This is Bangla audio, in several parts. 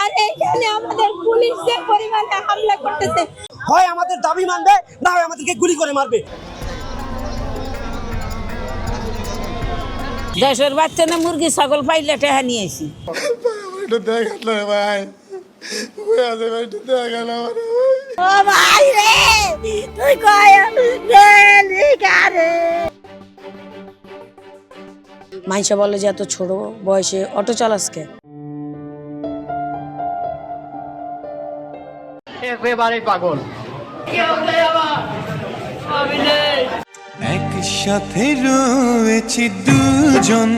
আর এইখানে আমাদের পুলিশ যে পরিমাণে হামলা করতেছে, হয় আমাদের দাবি মানবে, না হয় আমাদেরকে গুলি করে মারবে। দেশের বাচ্চা না মুরগি ছাগল পাইলে টেহা নিয়ে আসি। ও ভাই রে, তুই কই মাইশা বলে যে এত ছোট বয়সে অটো চালাসকে। একেবারে পাগল। একসাথে রয়েছি দুজন,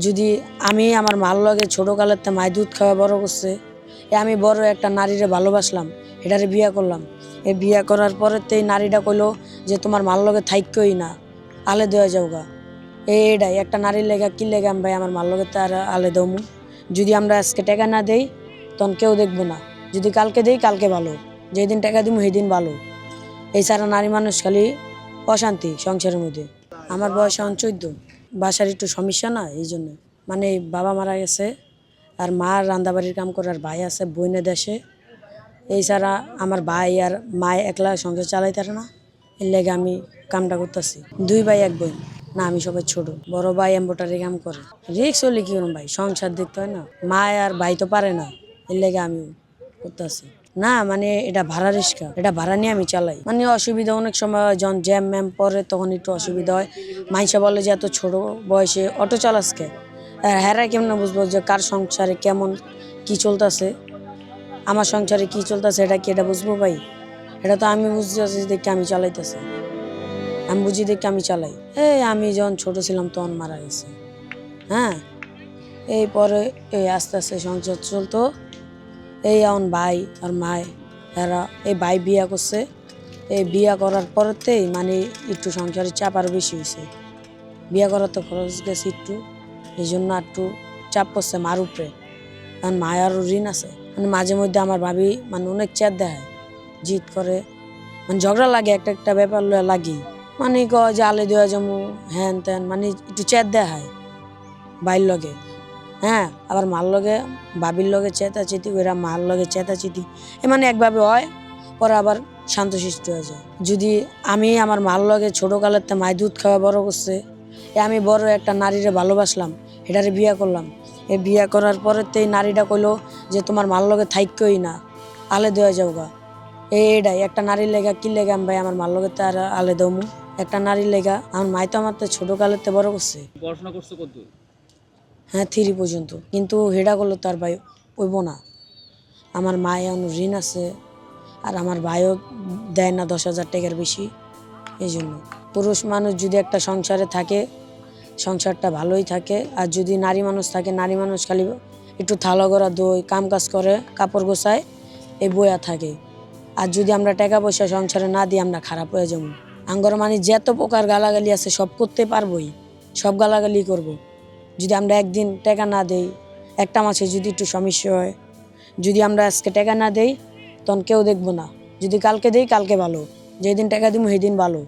যদি আমি আমার মার লগে ছোটকালেতে মাই দুধ খাওয়া বড় করছে, আমি বড় একটা নারীরে ভালোবাসলাম, এটারে বিয়া করলাম। এই বিয়া করার পরেতেই নারীটা কইলো যে তোমার মার লগে থাইকই না, আলে দেওয়া যাওগা। এইটাই একটা নারীর লেগা কি লেগা আমি ভাই আমার মার লগে তার আলে দমু। যদি আমরা আজকে টাকা না দেই তখন কেউ দেখবো না, যদি কালকে দেই কালকে ভালো, যেদিন টাকা দিব সেই দিন ভালো। এছাড়া নারী মানুষ খালি অশান্তি সংসারের মধ্যে। আমার বয়স এখন 14, বাসার একটু সমস্যা না, এই জন্য মানে বাবা মারা গেছে, আর মা রান্দাবাড়ির কাম করে, আর ভাই আছে বইনে দেশে। এছাড়া আমার ভাই আর মা একলা সংসার চালাইতে পারে না, এর লেগে আমি কামটা করতেছি। 2 ভাই 1 বোন, না আমি সবাই ছোট। বড় ভাই এম্বোটারি কাম করে, রিক্স হলে কি করুন ভাই, সংসার দেখতে হয় না, মা আর ভাই তো পারে না, এর লেগে আমি করতেছি। না মানে এটা ভাড়া রিক্সা, এটা ভাড়া নিয়ে আমি চালাই। মানে অসুবিধা অনেক সময় হয়, যখন জ্যাম ম্যাম পরে তখন একটু অসুবিধা হয়। মাইশা বলে যে এত ছোট বয়সে অটো চালাসকে, হেরা কেমন বুঝবো যে কার সংসারে কেমন কি চলতেছে, আমার সংসারে কি চলতেছে এটা কি এটা বুঝবো ভাই? এটা তো আমি বুঝতেছি দেখে আমি চালাইতেছি, আমি বুঝি দেখে আমি চালাই। আমি যখন ছোট ছিলাম তখন মারা গেছে। হ্যাঁ, এই পরে এই আস্তে আস্তে সংসার চলতো। এই এখন ভাই আর মায় এরা, এই ভাই বিয়া করছে, এই বিয়া করার পরেতেই মানে একটু সংসারের চাপ আরও বেশি হয়েছে। বিয়া করার তো খরচ গেছে একটু, এই জন্য একটু চাপ পড়ছে মার উপরে। কারণ মায়ের আরও ঋণ আছে, মানে মাঝে মধ্যে আমার ভাবি মানে অনেক চ্যাট দেখায়, জিদ করে, মানে ঝগড়া লাগে, একটা একটা ব্যাপার লাগি, মানে কয় যে আলে দেওয়া জমু হ্যান ত্যান, মানে একটু চ্যাট দেখায় বাইর লগে। হ্যাঁ, আবার মার লগে বাবির লগে চেতাচেতি ওরা মার লগে চেতাচেতি, মানে একভাবে হয়, পরে আবার শান্তশিষ্ট হয়ে যায়। যদি আমি আমার মার লগে ছোটোকালেতে মায় দুধ খাওয়া বড় করছে, আমি বড় একটা নারীরে ভালোবাসলাম, এটারে বিয়া করলাম। এই বিয়া করার পরেতেই নারীটা কইলো যে তোমার মার লগে থাইকই না, আলে দেওয়া যাওগা। এইটাই একটা নারীর লেগা কি লেগা আমি ভাই আমার মার লগে তার আলে দমু। একটা নারীর লেগা আমার মাই তো আমার তো ছোটোকালেতে বড় করছে। পড়াশোনা করছো কত? হ্যাঁ, 3 পর্যন্ত, কিন্তু হেডা করলো তার ভাই ওইব না। আমার মায়ের এখন ঋণ আছে, আর আমার ভাইও দেয় না 10,000 টাকার বেশি। এই জন্য পুরুষ মানুষ যদি একটা সংসারে থাকে, সংসারটা ভালোই থাকে। আর যদি নারী মানুষ থাকে, নারী মানুষ খালি একটু থালা গড়া দই কাম কাজ করে, কাপড় গোছায়, এই বইয়া থাকে। আর যদি আমরা টাকা পয়সা সংসারে না দিই আমরা খারাপ হয়ে যাবো। আঙ্গর মানে যত প্রকার গালাগালি আছে সব করতে পারবোই, সব গালাগালি করব। যদি আমরা একদিন টাকা না দেই, একটা মাসে যদি একটু সমস্যা হয়, যদি আমরা আজকে টাকা না দেই তখন কেউ দেখবো না, যদি কালকে দেই কালকে ভালো, যেদিন টাকা দিব সেই দিন ভালো।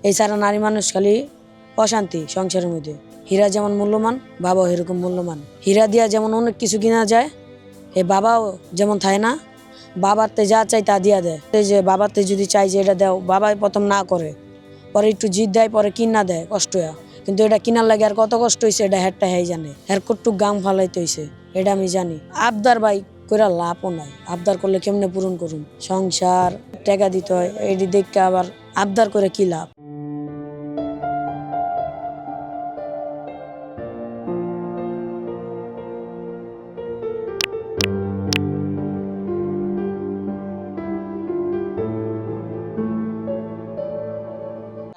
এছাড়া নারী মানুষ খালি অশান্তি সংসারের মধ্যে। হীরা যেমন মূল্যবান, বাবাও এরকম মূল্যবান। হীরা দিয়া যেমন অনেক কিছু কিনা যায়, এই বাবাও যেমন থাকে না, বাবারতে যা চাই তা দিয়া দেয়। এই যে বাবারতে যদি চাই যে এটা দাও, বাবা প্রথম না করে, পরে একটু জিদ দেয়, পরে কিনা দেয় কষ্ট হয়। কিন্তু এটা কিনার লাগে আর কত কষ্ট হয়েছে এটা হেরটা হ্যাঁ জানে, হের কটুক গাম ফালাইতে হয়েছে এটা আমি জানি। আবদার ভাই করে লাভও নাই, আবদার করলে কেমনে পূরণ করুন, সংসার টাকা দিতে হয়, এটি দেখতে আবার আবদার করে কি লাভ।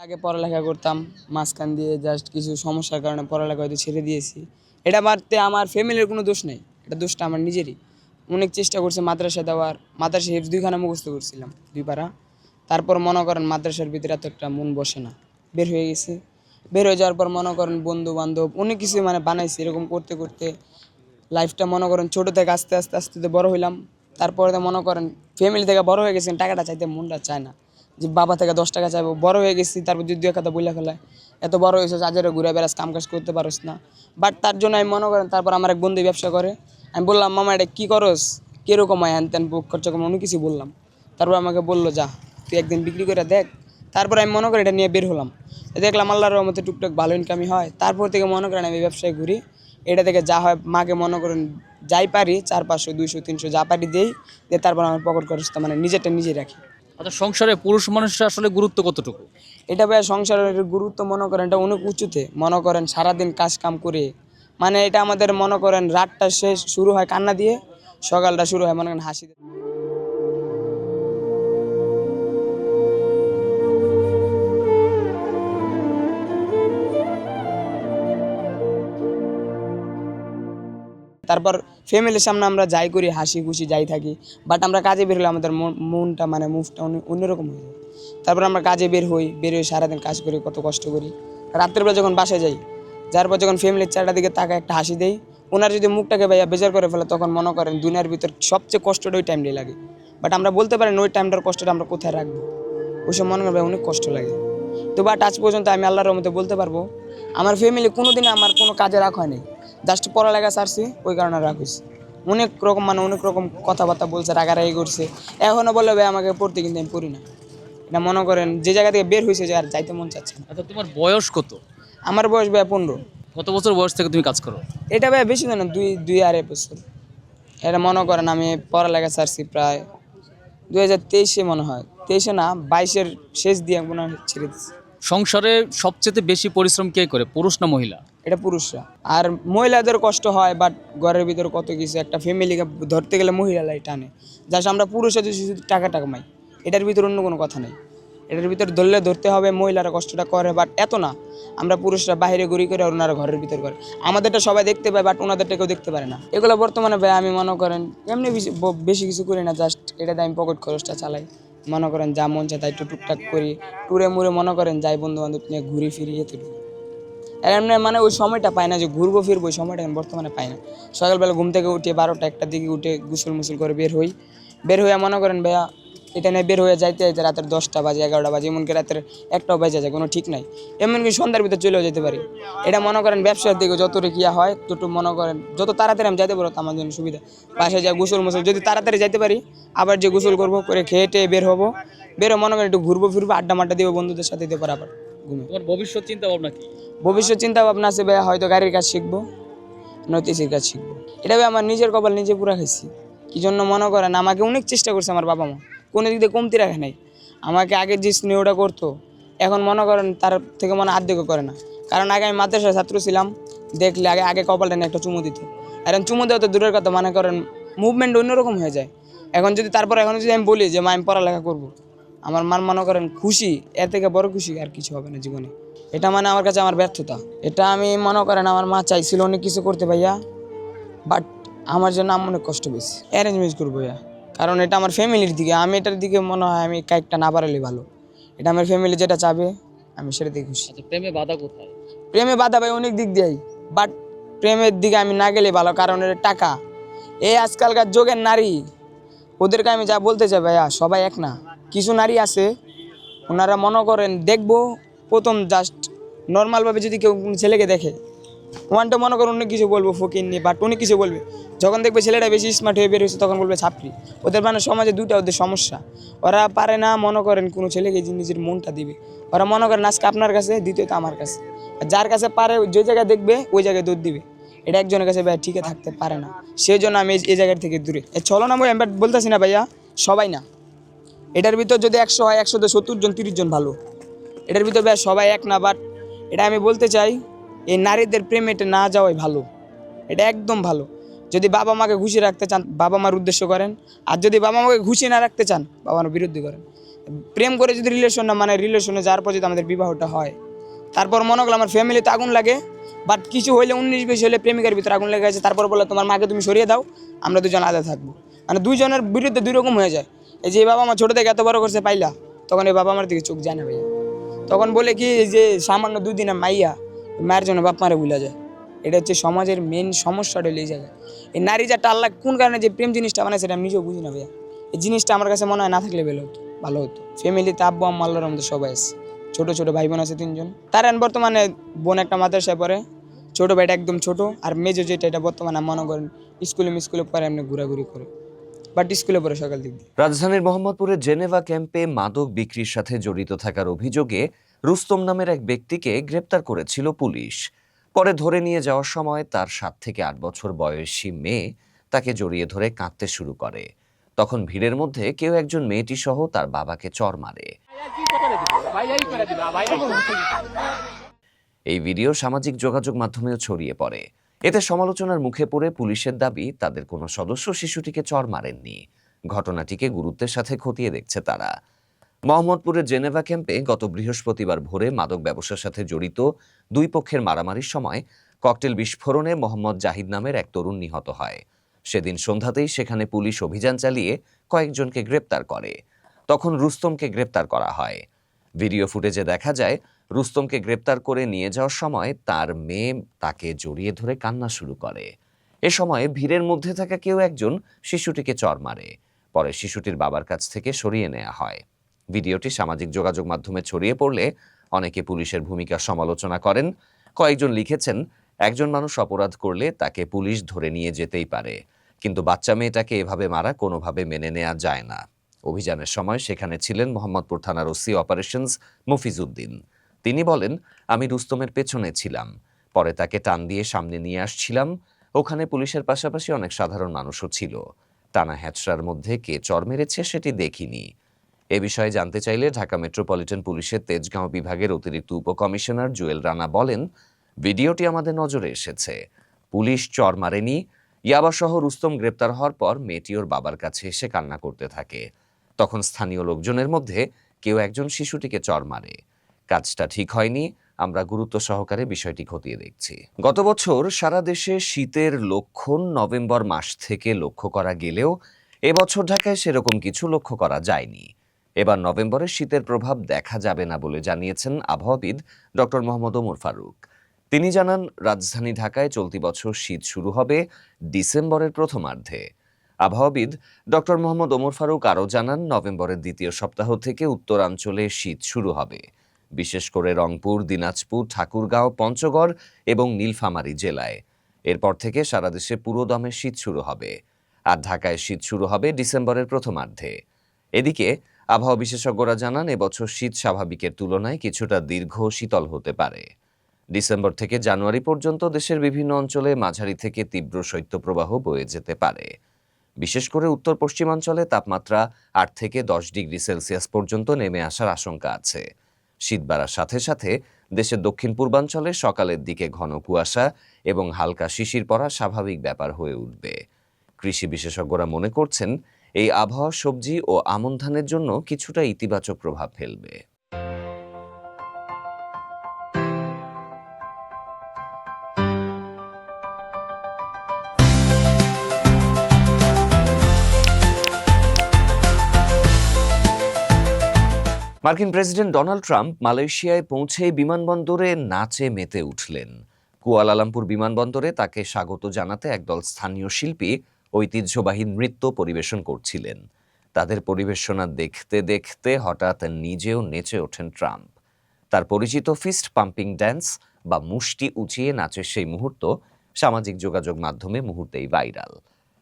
আগে পড়ালেখা করতাম, মাঝখান দিয়ে জাস্ট কিছু সমস্যার কারণে পড়ালেখা হয়তো ছেড়ে দিয়েছি। এটা মারতে আমার ফ্যামিলির কোনো দোষ নেই, এটা দোষটা আমার নিজেরই। অনেক চেষ্টা করছে মাদ্রাসা দেওয়ার, মাদ্রাসা হিফজ 2খানা মুখস্থ করছিলাম 2 পারা। তারপর মনে করেন মাদ্রাসার ভিতরে এত একটা মন বসে না, বের হয়ে গেছি। বের হয়ে যাওয়ার পর মনে করেন বন্ধু বান্ধব অনেক কিছু মানে বানাইছি, এরকম করতে করতে লাইফটা মনে করেন ছোটো থেকে আস্তে আস্তে আস্তে বড় হইলাম। তারপরে মনে করেন ফ্যামিলি থেকে বড় হয়ে গেছেন, টাকাটা চাইতে মনটা চায় না, যে বাবা থেকে 10 টাকা চাইবো, বড় হয়ে গেছি তারপর যদি 2 কথা বইলা ফেলায়, এত বড় হয়েছে আজেরা ঘুরে বেড়াস, কাম কাজ করতে পারোস না। বাট তার জন্য আমি মনে করেন, তারপর আমার এক বন্ধু ব্যবসা করে, আমি বললাম মামা এটা কী করস, কীরকম হয় হ্যান ত্যান, বুক খরচা কম, অনেক কিছু বললাম। তারপর আমাকে বললো যা তুই একদিন বিক্রি করে দেখ। তারপর আমি মনে করি এটা নিয়ে বের হলাম, দেখলাম আল্লাহর রহমতে টুকটাক ভালো ইনকামই হয়। তারপর থেকে মনে করেন আমি ব্যবসায় ঘুরি, এটা থেকে যা হয় মাকে মনে করেন যাই পারি 400, 500, 200, 300 যা পারি দেই, দিয়ে তারপর আমার পকেট খরচটা মানে নিজেরটা নিজেই রাখি। আচ্ছা, সংসারে পুরুষ মানুষের আসলে গুরুত্ব কতটুকু? এটা ভাই সংসারের গুরুত্ব মনে করেন এটা অনেক উঁচুতে, মনে করেন সারাদিন কাজ কাম করে, মানে এটা আমাদের মনে করেন রাতটা শেষ শুরু হয় কান্না দিয়ে, সকালটা শুরু হয় মনে করেন হাসি দিয়ে। তারপর ফ্যামিলির সামনে আমরা যাই করি, হাসি খুশি যাই থাকি, বাট আমরা কাজে বের হলে আমাদের মনটা মানে মুভটা অন্যরকম হয়ে যায়। তারপর আমরা কাজে বের হই সারাদিন কাজ করি, কত কষ্ট করি, রাত্রেবেলা যখন বাসায় যাই, যার পর যখন ফ্যামিলির চারটা দিকে তাকা একটা হাসি দেই, ওনার যদি মুখটাকে ভাইয়া বেজার করে ফেলে, তখন মনে করেন দুনিয়ার ভিতর সবচেয়ে কষ্টটা ওই টাইমটাই লাগে। বাট আমরা বলতে পারি না ওই টাইমটার কষ্টটা আমরা কোথায় রাখবো, ওইসব মনে করেন অনেক কষ্ট লাগে। তো বাট আজ পর্যন্ত আমি আল্লাহর রহমতে বলতে পারবো আমার ফ্যামিলি কোনোদিনই আমার কোনো কাজে রাখা হয়নি, জাস্ট পড়ালেখা ছাড়ছি ওই কারণে রাখিস। অনেক রকম মানে অনেক রকম কথাবার্তা বলছে, রাগারাগি করছে, এখনও বলে ভাই আমাকে পড়তে, কিন্তু আমি পড়ি না। এটা মনে করেন যে জায়গা থেকে বের হয়েছে যে আর যাইতে মন চাচ্ছে না। আচ্ছা, তোমার বয়স কত? আমার বয়স ভাই 15। কত বছর বয়স থেকে তুমি কাজ করো? এটা ভাই বেশি না, 2-2.5 বছর। এটা মনে করেন আমি পড়ালেখা ছাড়ছি প্রায় 2023 মনে হয়, 23 না 22-এর শেষ দিয়ে মনে হয় ছেড়ে দিচ্ছি। সংসারে সবচেয়ে বেশি পরিশ্রম কে করে, পুরুষ না মহিলা? এটা পুরুষরা, আর মহিলাদের কষ্ট হয়, বাট ঘরের ভিতরে কত কিছু, একটা ফ্যামিলিকে ধরতে গেলে মহিলারাই টানে। জাস্ট আমরা পুরুষরা যদি শুধু টাকা কামাই, এটার ভিতরে অন্য কোনো কথা নেই। এটার ভিতরে ধরতে হবে, মহিলারা কষ্টটা করে, বাট এত না। আমরা পুরুষরা বাইরে ঘুরি করে, আর ওনারা ঘরের ভিতর করে, আমাদেরটা সবাই দেখতে পায়, বাট ওনাদেরটা কেউ দেখতে পারে না। এগুলো বর্তমানে ভাই আমি মনে করেন এমনি বেশি কিছু করি না, জাস্ট এটাতে আমি পকেট খরচটা চালাই। মনে করেন যা মন চায় তাই একটু টুকটাক করি, টুরে মুড়ে মনে করেন যাই বন্ধু বান্ধব নিয়ে ঘুরি ফিরি, এতটুকু। আর এমনি মানে ওই সময়টা পাই না যে ঘুরবো ফিরবো, ওই সময়টা আমি বর্তমানে পাই না। সকালবেলা ঘুম থেকে উঠে 12টা 1টার দিকে উঠে গোসল মুসল করে বের হয়ে মনে করেন ভাইয়া এটা নিয়ে বের হয়ে যাইতে যাইতে রাতের 10টা বাজে, 11টা বাজে, এমনকি রাতের 1টাও বাজে যায়, কোনো ঠিক নাই। এমনকি সন্ধ্যার ভিতরে চলেও যেতে পারি। এটা মনে করেন ব্যবসার দিকে যত রেখিয়া হয় তত মনে করেন যত তাড়াতাড়ি আমি যাইতে পারবো আমার জন্য সুবিধা। বাসায় যা গোসল মুসল যদি তাড়াতাড়ি যাইতে পারি, আবার যে গোসল করবো করে খেয়ে টেয়ে বের মনে করেন একটু ঘুরবো ফিরবো, আড্ডা মাড্ডা দিব বন্ধুদের সাথে, দিতে পারে আবার ঘুমে। তোমার ভবিষ্যৎ চিন্তা ভাবনা কি? ভবিষ্যৎ চিন্তা ভাবনা আছে ভাই, হয়তো গাড়ির কাজ শিখবো, নয়তো এসির কাজ শিখবো। এটা ভাই আমার নিজের কপাল নিজে পুরা খাইছি। কি জন্য মনে করেন আমাকে অনেক চেষ্টা করছে আমার বাবা মা, কোনো দিক দিয়ে কমতি রাখে নাই। আমাকে আগে যে স্নেহটা করতো, এখন মনে করেন তার থেকে মনে আর্ধেকও করে না। কারণ আগে আমি মাদ্রাসার ছাত্র ছিলাম, দেখলে আগে কপালটা নিয়ে একটা চুমু দিত। এখন চুমু দেওয়া তো দূরের কথা, মনে করেন মুভমেন্ট অন্যরকম হয়ে যায়। এখন যদি আমি বলি যে মা আমি পড়ালেখা করবো, আমার মান মনে করেন খুশি, এর থেকে বড় খুশি আর কিছু হবে না জীবনে। এটা মানে আমার কাছে আমার ব্যর্থতা। এটা আমি মনে করেন আমার মা চাইছিল অনেক কিছু করতে ভাইয়া, বাট আমার জন্য আমি অনেক কষ্ট পেয়েছি। অ্যারেঞ্জ ম্যারেজ করবো ভাইয়া, কারণ এটা আমার ফ্যামিলির দিকে, আমি এটার দিকে মনে হয় আমি কাইকটা না পারলে ভালো। এটা আমার ফ্যামিলি যেটা চাবে আমি সেটা দিয়ে খুশি। আচ্ছা, প্রেমে বাধা কোথায়? প্রেমে বাধা ভাই অনেক দিক দিয়েই, বাট প্রেমের দিকে আমি না গেলে ভালো, কারণ এটা টাকা। এই আজকালকার যুগের নারী, ওদেরকে আমি যা বলতে চাই ভাইয়া, সবাই এক না। কিছু নারী আছে ওনারা মনে করেন দেখবো প্রথম জাস্ট নর্মালভাবে যদি কেউ ছেলেকে দেখে, ওয়ানটা মনে করেন অনেক কিছু বলবো ফকির নিয়ে, বাট অনেক কিছু বলবে। যখন দেখবে ছেলেটা বেশি স্মার্ট হয়ে বের হয়েছে, তখন বলবে ছাপড়ি। ওদের মানে সমাজে দুইটা ওদের সমস্যা, ওরা পারে না মনে করেন কোনো ছেলেকে যে নিজের মনটা দিবে। ওরা মনে করেন আজকে আপনার কাছে, দ্বিতীয়ত আমার কাছে। আর যার কাছে পারে যে জায়গায় দেখবে ওই জায়গায় দৌড় দিবে। এটা একজনের কাছে ভাইয়া ঠিকই থাকতে পারে না, সেই জন্য আমি এই জায়গার থেকে দূরে। চলো না আমি বলতেছি না ভাইয়া সবাই না, এটার ভিতর যদি 100 হয় 100 70 জন 30 জন ভালো। এটার ভিতর ভাইয়া সবাই এক না, বাট এটা আমি বলতে চাই এই নারীদের প্রেমেতে না যাওয়াই ভালো। এটা একদম ভালো। যদি বাবা মাকে খুশি রাখতে চান বাবা মার উদ্দেশ্য করেন, আর যদি বাবা মাকে খুশি না রাখতে চান বাবা মার বিরুদ্ধে করেন। প্রেম করে যদি রিলেশন না মানে রিলেশনে যাওয়ার পর যদি আমাদের বিবাহটা হয়, তারপর মনে করলো আমার ফ্যামিলিতে আগুন লাগে, বাট কিছু হইলে 19-20 হলে প্রেমিকার ভিতরে আগুন লেগে গেছে, তারপর বলে তোমার মাকে তুমি সরিয়ে দাও, আমরা দুজন আলাদা থাকবো। মানে দুইজনের বিরুদ্ধে দুই রকম হয়ে যায়। এই যে বাবা মা ছোটো থেকে এত বড় করছে পাইলা, তখন এই বাবা মার দিকে চোখ যায় না ভাইয়া। তখন বলে কি যে সামান্য 2 দিনে মায়ের জন্য বাপ মারে ভুলে যায়। এটা হচ্ছে সমাজের মেন সমস্যাটা হলে এই জায়গায়। এই নারী যাটা আল্লাহ কোন কারণে যে প্রেম জিনিসটা বানায় সেটা আমি নিজেও বুঝি না ভাইয়া। এই জিনিসটা আমার কাছে মনে হয় না থাকলে ভালো হতো। ভালো হতো। ফ্যামিলিতে আব্বু আম্মা আল্লাহর রহমতে সবাই আছে, ছোট ছোট ভাই বোন আছে 3 জন। তার বর্তমানে বোন একটা মাদ্রাসায় পড়ে, ছোট ভাইটা একদম ছোট, আর মেজো যেটা এটা বর্তমানে মনে করেন স্কুলে পরে এমনি ঘোরাঘুরি করে, বাট স্কুলে পড়ে সকাল দিক দিয়ে। রাজধানীর মোহাম্মদপুরের জেনেভা ক্যাম্পে মাদক বিক্রির সাথে জড়িত থাকার অভিযোগে রুস্তম নামের এক ব্যক্তিকে গ্রেপ্তার করেছিল পুলিশ। পরে ধরে নিয়ে যাওয়ার সময় তার 7 থেকে 8 বছর বয়সী মেয়ে তাকে জড়িয়ে ধরে কাঁদতে শুরু করে। তখন ভিড়ের মধ্যে কেউ একজন মেয়েটি সহ তার বাবাকে চড় মারে। এই ভিডিও সামাজিক যোগাযোগ মাধ্যমেও ছড়িয়ে পড়ে। এতে সমালোচনার মুখে পড়ে পুলিশের দাবি তাদের কোনো সদস্য শিশুটিকে চড় মারেননি। ঘটনাটিকে গুরুত্বের সাথে খতিয়ে দেখছে তারা। মোহাম্মদপুরের জেনেভা ক্যাম্পে গত বৃহস্পতিবার ভোরে মাদক ব্যবসার সাথে জড়িত 2 পক্ষের মারামারির সময় ককটেল বিস্ফোরণে মোহাম্মদ জাহিদ নামের এক তরুণ নিহত হয়। সেদিন সন্ধ্যাতেই সেখানে পুলিশ অভিযান চালিয়ে কয়েকজনকে গ্রেপ্তার করে। তখন রুস্তমকে গ্রেপ্তার করা হয়। ভিডিও ফুটেজে দেখা যায় রুস্তমকে গ্রেপ্তার করে নিয়ে যাওয়ার সময় তার মেয়ে তাকে জড়িয়ে ধরে কান্না শুরু করে। এ সময় ভিড়ের মধ্যে থাকা কেউ একজন শিশুটিকে চড় মারে। পরে শিশুটির বাবার কাছ থেকে সরিয়ে নেওয়া হয়। ভিডিওটি সামাজিক যোগাযোগ মাধ্যমে ছড়িয়ে পড়লে অনেকে পুলিশের ভূমিকা সমালোচনা করেন। কয়েকজন লিখেছেন, একজন মানুষ অপরাধ করলে তাকে পুলিশ ধরে নিয়ে যেতেই পারে, কিন্তু বাচ্চা মেয়েটাকে এভাবে মারা কোনোভাবে মেনে নেওয়া যায় না। অভিযানের সময় সেখানে ছিলেন মোহাম্মদপুর থানার ওসি অপারেশনস মফিজউদ্দিন। তিনি বলেন, আমি রুস্তমের পেছনে ছিলাম, পরে তাকে টান দিয়ে সামনে নিয়ে আসছিলাম। ওখানে পুলিশের পাশাপাশি অনেক সাধারণ মানুষও ছিল। টানা হ্যাচড়ার মধ্যে কে চড় মেরেছে সেটি দেখিনি। এ বিষয়ে জানতে চাইলে ঢাকা মেট্রোপলিটন পুলিশের তেজগাঁও বিভাগের অতিরিক্ত উপকমিশনার জুয়েল রানা বলেন, ভিডিওটি আমাদের নজরে এসেছে। পুলিশ চড় মারেনি। ইয়াবাসহ রুস্তম গ্রেপ্তার হওয়ার পর মেয়েটি ওর বাবার কাছে এসে কান্না করতে থাকে। তখন স্থানীয় লোকজনের মধ্যে কেউ একজন শিশুটিকে চড় মারে। কাজটা ঠিক হয়নি। আমরা গুরুত্ব সহকারে বিষয়টি খতিয়ে দেখছি। গত বছর সারা দেশে শীতের লক্ষণ নভেম্বর মাস থেকে লক্ষ্য করা গেলেও এবছর ঢাকায় সেরকম কিছু লক্ষ্য করা যায়নি। এবার নভেম্বরে শীতের প্রভাব দেখা যাবে না বলে জানিয়েছেন আবহাওয়াবিদ ডক্টর মোহাম্মদ ওমর ফারুক। তিনি জানান, রাজধানী ঢাকায় চলতি বছর শীত শুরু হবে ডিসেম্বরের প্রথমার্ধে। আবহাওয়াবিদ ডক্টর মোহাম্মদ ওমর ফারুক আরও জানান, নভেম্বরের দ্বিতীয় সপ্তাহ থেকে উত্তরাঞ্চলে শীত শুরু হবে, বিশেষ করে রংপুর, দিনাজপুর, ঠাকুরগাঁও, পঞ্চগড় এবং নীলফামারী জেলায়। এরপর থেকে সারা দেশে পুরোদমে শীত শুরু হবে। আর ঢাকায় শীত শুরু হবে ডিসেম্বরের প্রথমার্ধে। এদিকে আবহাওয়া বিশেষজ্ঞরা জানান, এবছর শীত স্বাভাবিকের তুলনায় কিছুটা দীর্ঘ শীতল হতে পারে। ডিসেম্বর থেকে জানুয়ারি পর্যন্ত দেশের বিভিন্ন অঞ্চলে মাঝারি থেকে তীব্র শৈত্যপ্রবাহ বয়ে যেতে পারে। বিশেষ করে উত্তর পশ্চিমাঞ্চলে তাপমাত্রা 8 থেকে 10 ডিগ্রি সেলসিয়াস পর্যন্ত নেমে আসার আশঙ্কা আছে। শীত বাড়ার সাথে সাথে দেশের দক্ষিণ পূর্বাঞ্চলে সকালের দিকে ঘন কুয়াশা এবং হালকা শিশির পড়া স্বাভাবিক ব্যাপার হয়ে উঠবে। কৃষি বিশেষজ্ঞরা মনে করছেন, এই আবহাওয়া সবজি ও আমন ধানের জন্য কিছুটা ইতিবাচক প্রভাব ফেলবে। মার্কিন প্রেসিডেন্ট ডোনাল্ড ট্রাম্প মালয়েশিয়ায় পৌঁছে বিমানবন্দরে নাচে মেতে উঠলেন। কুয়ালালামপুর বিমানবন্দরে তাকে স্বাগত জানাতে একদল স্থানীয় শিল্পী ঐতিহ্যবাহী নৃত্য পরিবেশন করছিলেন। তাদের পরিবেশনা দেখতে দেখতে হঠাৎ নিজেও নেচে ওঠেন ট্রাম্প। তার পরিচিত ফিস্ট পাম্পিং ড্যান্স বা মুষ্টি উঁচিয়ে নাচের সেই মুহূর্ত সামাজিক যোগাযোগ মাধ্যমে মুহূর্তেই ভাইরাল।